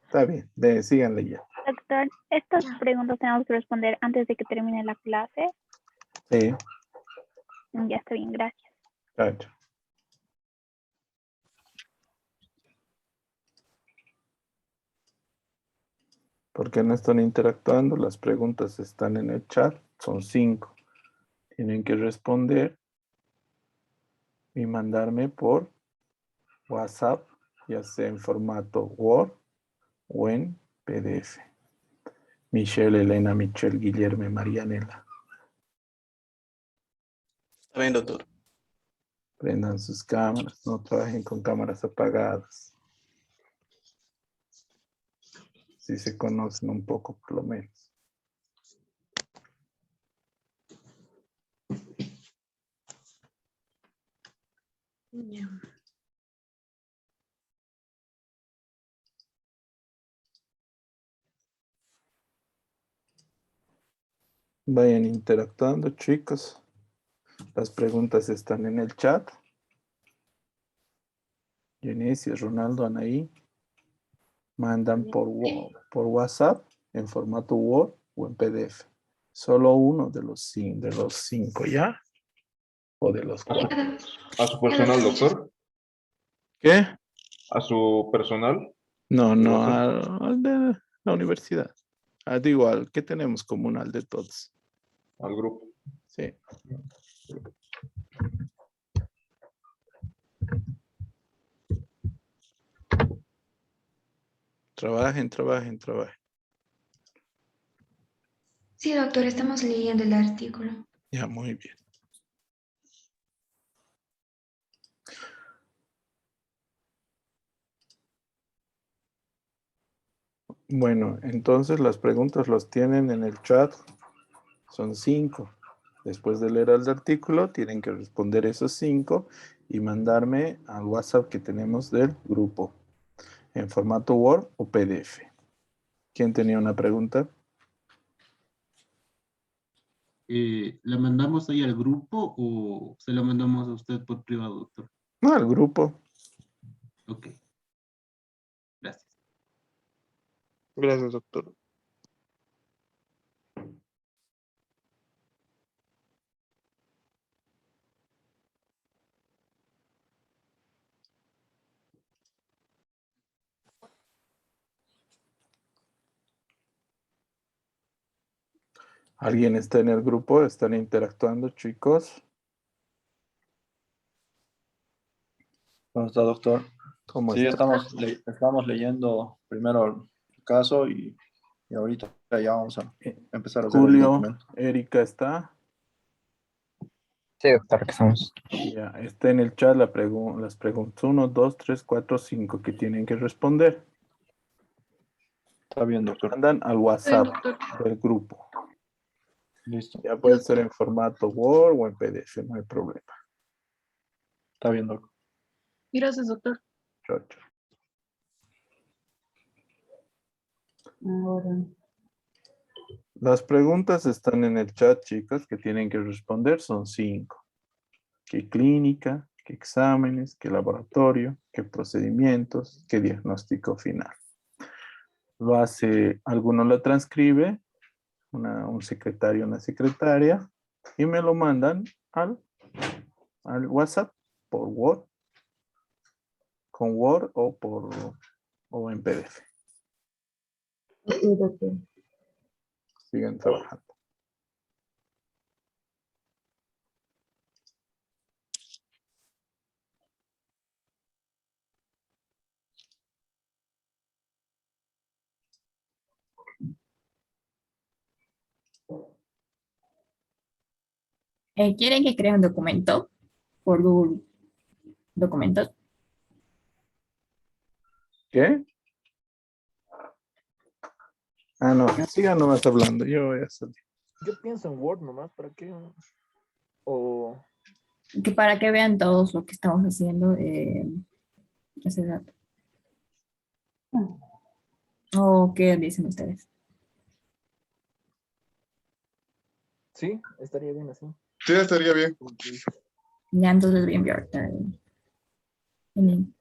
Está bien. Síganle ya. Doctor, estas preguntas tenemos que responder antes de que termine la clase. Sí. Ya está bien, gracias. Chao. ¿Por qué no están interactuando? Las preguntas están en el chat. Son 5. Tienen que responder y mandarme por WhatsApp, ya sea en formato Word o en PDF. Michelle, Elena, Michelle, Guillermo, Marianela. Está bien, doctor. Prendan sus cámaras, no trabajen con cámaras apagadas. Si se conocen un poco, por lo menos. Vayan interactuando, chicos. Las preguntas están en el chat. Inicia, Ronaldo, Anaí. Mandan por WhatsApp en formato Word o en PDF. Solo uno de los cinco, ¿ya? O de los cuatro. ¿A su personal, doctor? ¿Qué? ¿A su personal? No, ¿El no, WhatsApp? al de la universidad. Digo, al que tenemos comunal de todos. Al grupo. Sí. Trabajen. Sí, doctor, estamos leyendo el artículo. Ya, muy bien. Bueno, entonces las preguntas las tienen en el chat. Son 5. Después de leer el artículo, tienen que responder esos 5 y mandarme al WhatsApp que tenemos del grupo en formato Word o PDF. ¿Quién tenía una pregunta? ¿La mandamos ahí al grupo o se la mandamos a usted por privado, doctor? No, al grupo. Ok. Gracias. Gracias, doctor. ¿Alguien está en el grupo? ¿Están interactuando, chicos? ¿Cómo está, doctor? ¿Cómo Sí, está? estamos leyendo primero el caso y ahorita ya vamos a empezar a hacer el Julio, documento. Erika está. Sí, doctor, que estamos. Ya, está en el chat las preguntas 1, 2, 3, 4, 5 que tienen que responder. Está bien, doctor. Mandan al WhatsApp del grupo. Listo. Ya puede ser en formato Word o en PDF, no hay problema. Está bien, doctor. Gracias, doctor. Chao, chao. Ahora, Las preguntas están en el chat, chicas, que tienen que responder. Son 5. ¿Qué clínica? ¿Qué exámenes? ¿Qué laboratorio? ¿Qué procedimientos? ¿Qué diagnóstico final? Lo hace, alguno lo transcribe, un secretario, una secretaria, y me lo mandan al WhatsApp por Word, con Word o en PDF. sí, doctor. Sigan trabajando. ¿Quieren que cree un documento por Google Documentos? ¿Qué? No, sigan nomás hablando, yo voy a salir. Yo pienso en Word nomás, ¿para qué? O Que para que vean todos lo que estamos haciendo ese dato. ¿O qué dicen ustedes? sí, estaría bien así. Sí, estaría bien. Ya entonces les voy a enviar el link.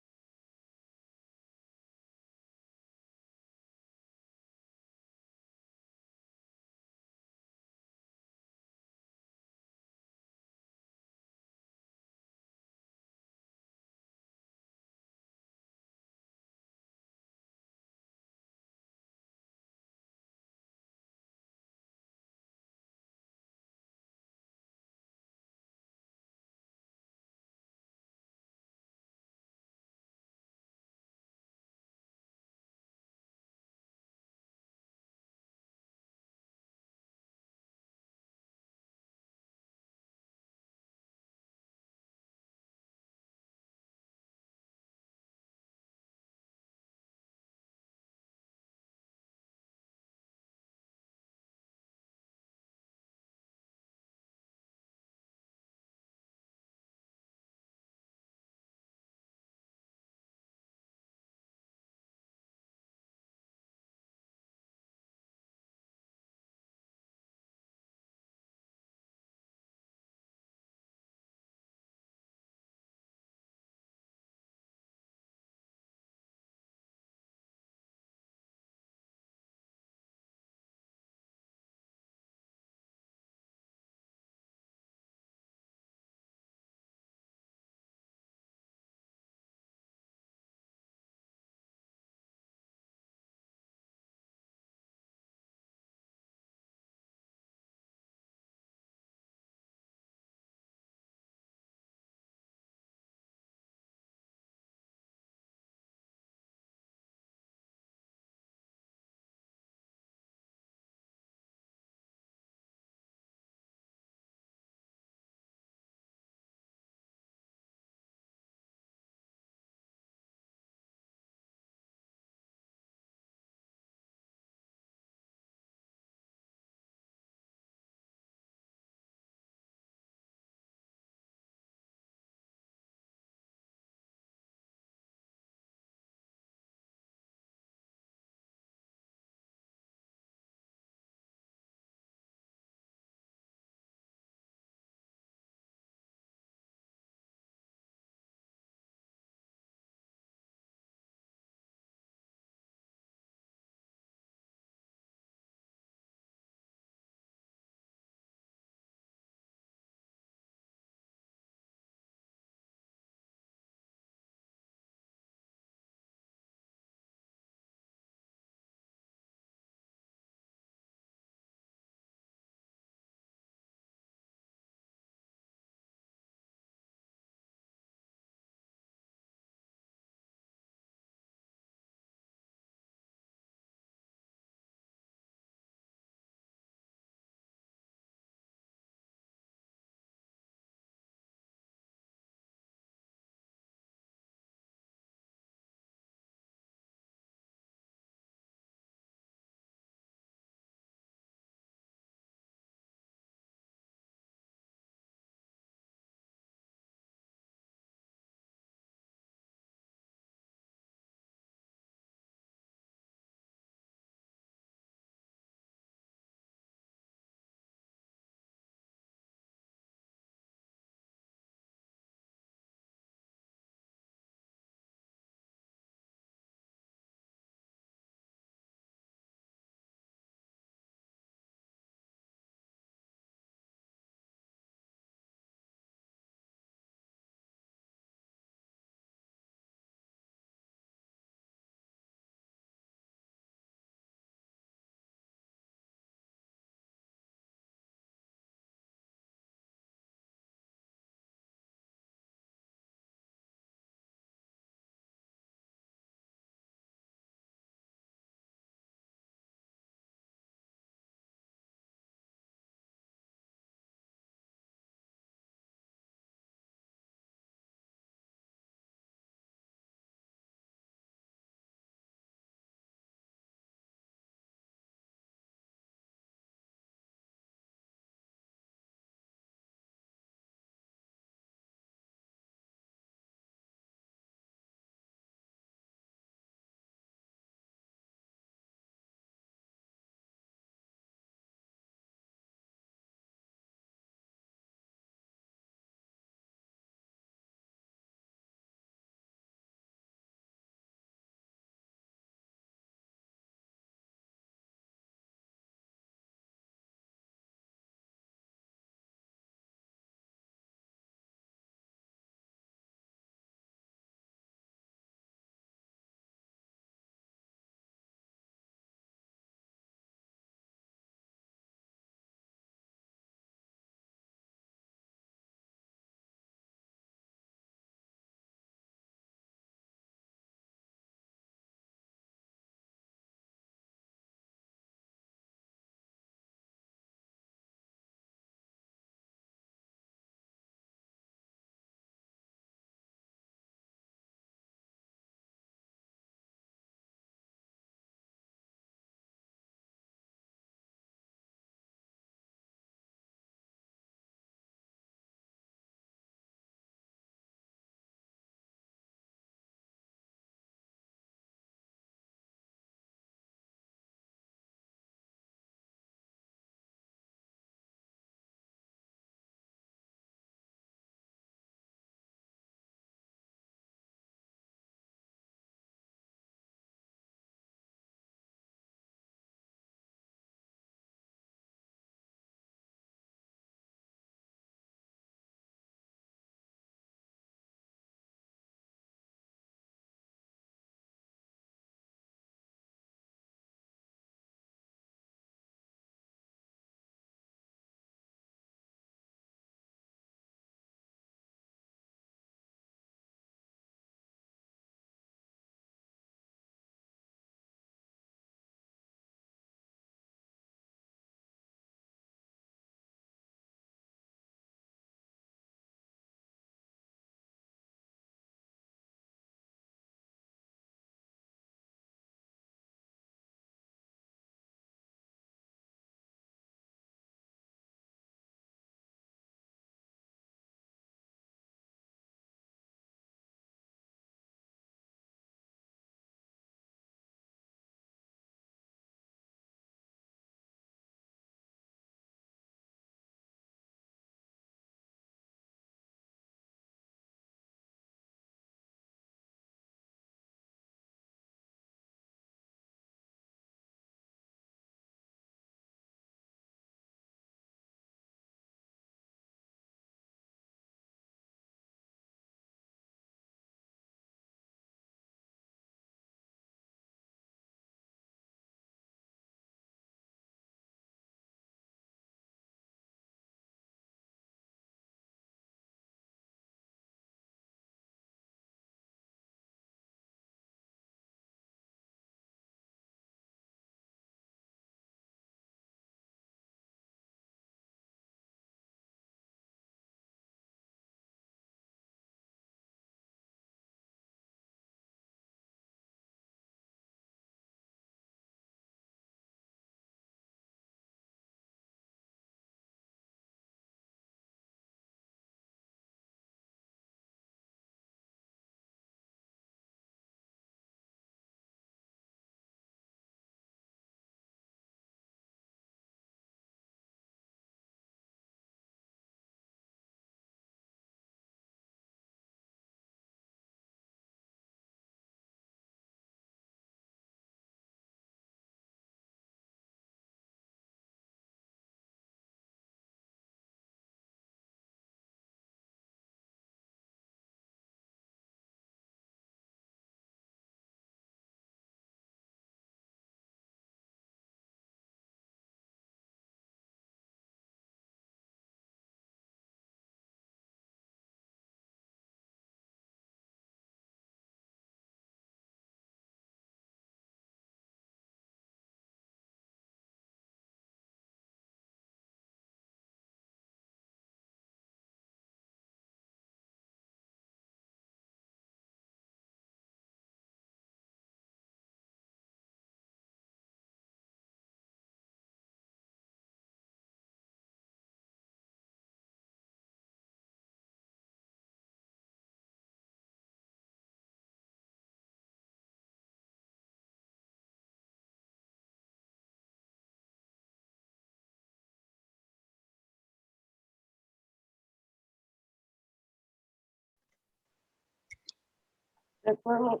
Reforma.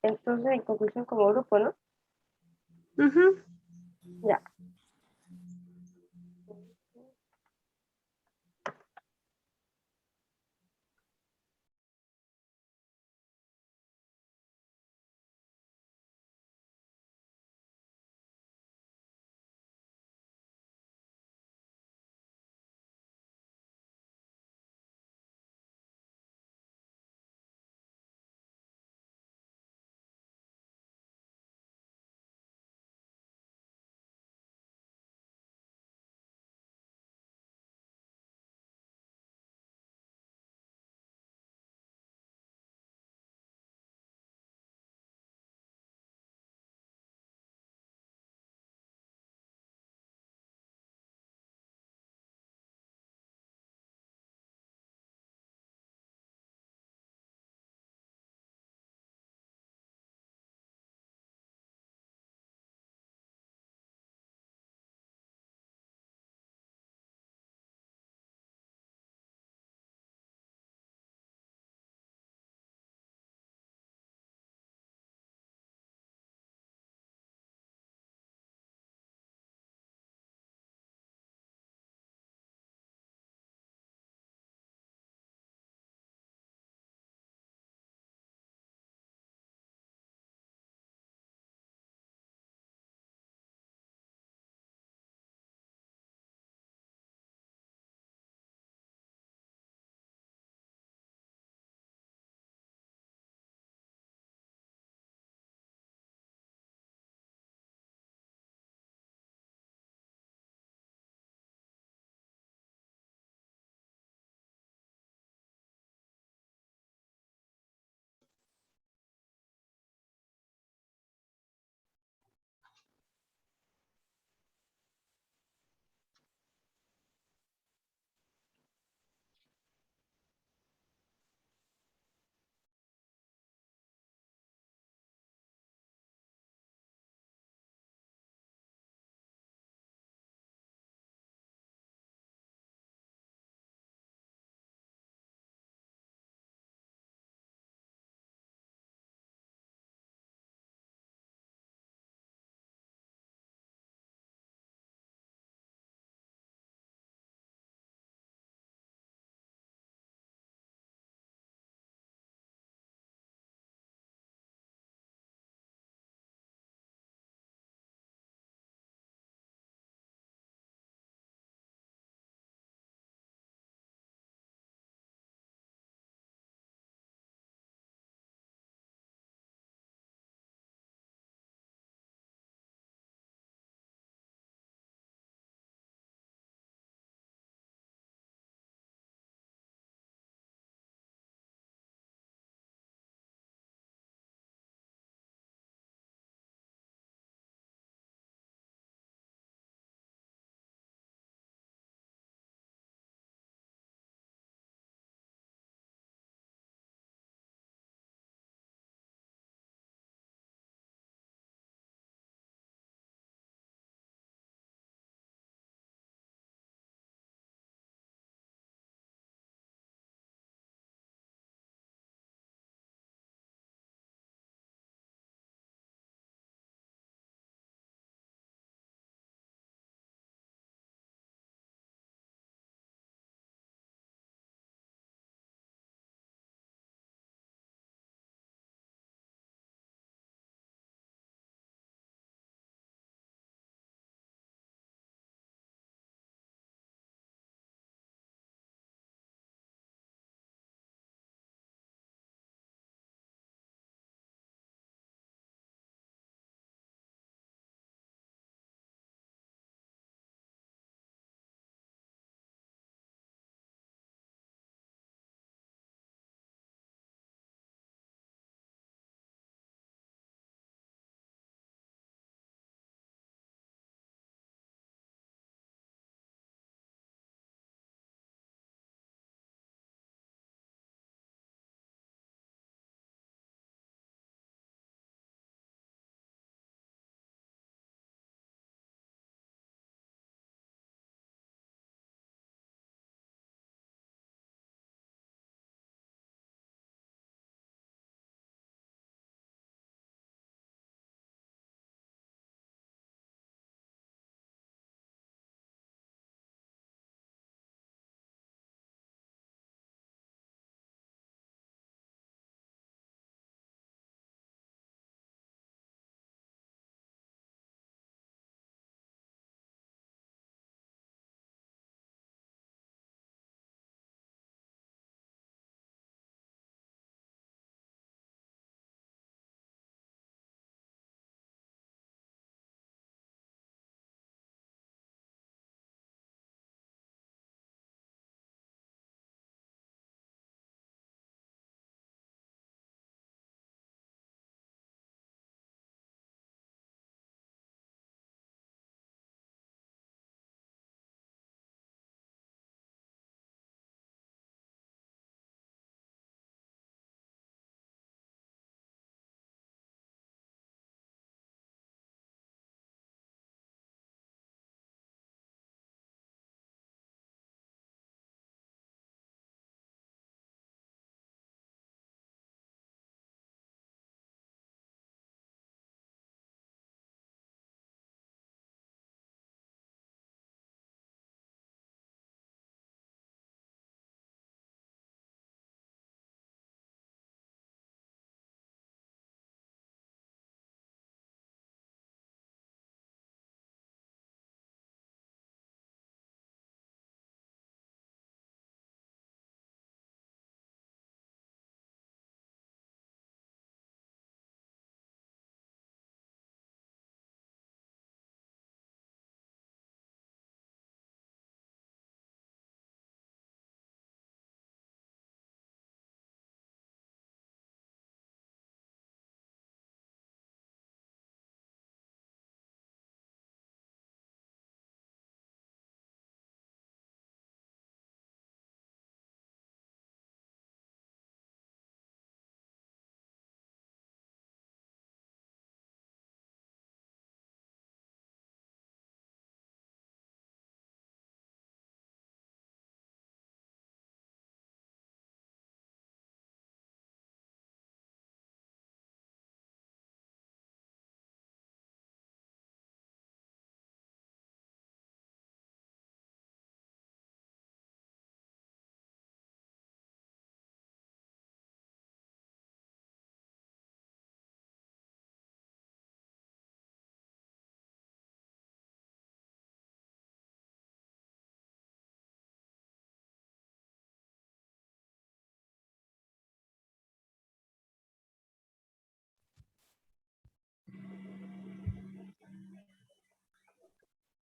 Entonces, en conclusión, como grupo, ¿no? Ya.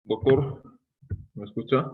Doctor, ¿me escucha?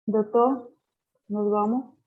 Doctor, nos vamos.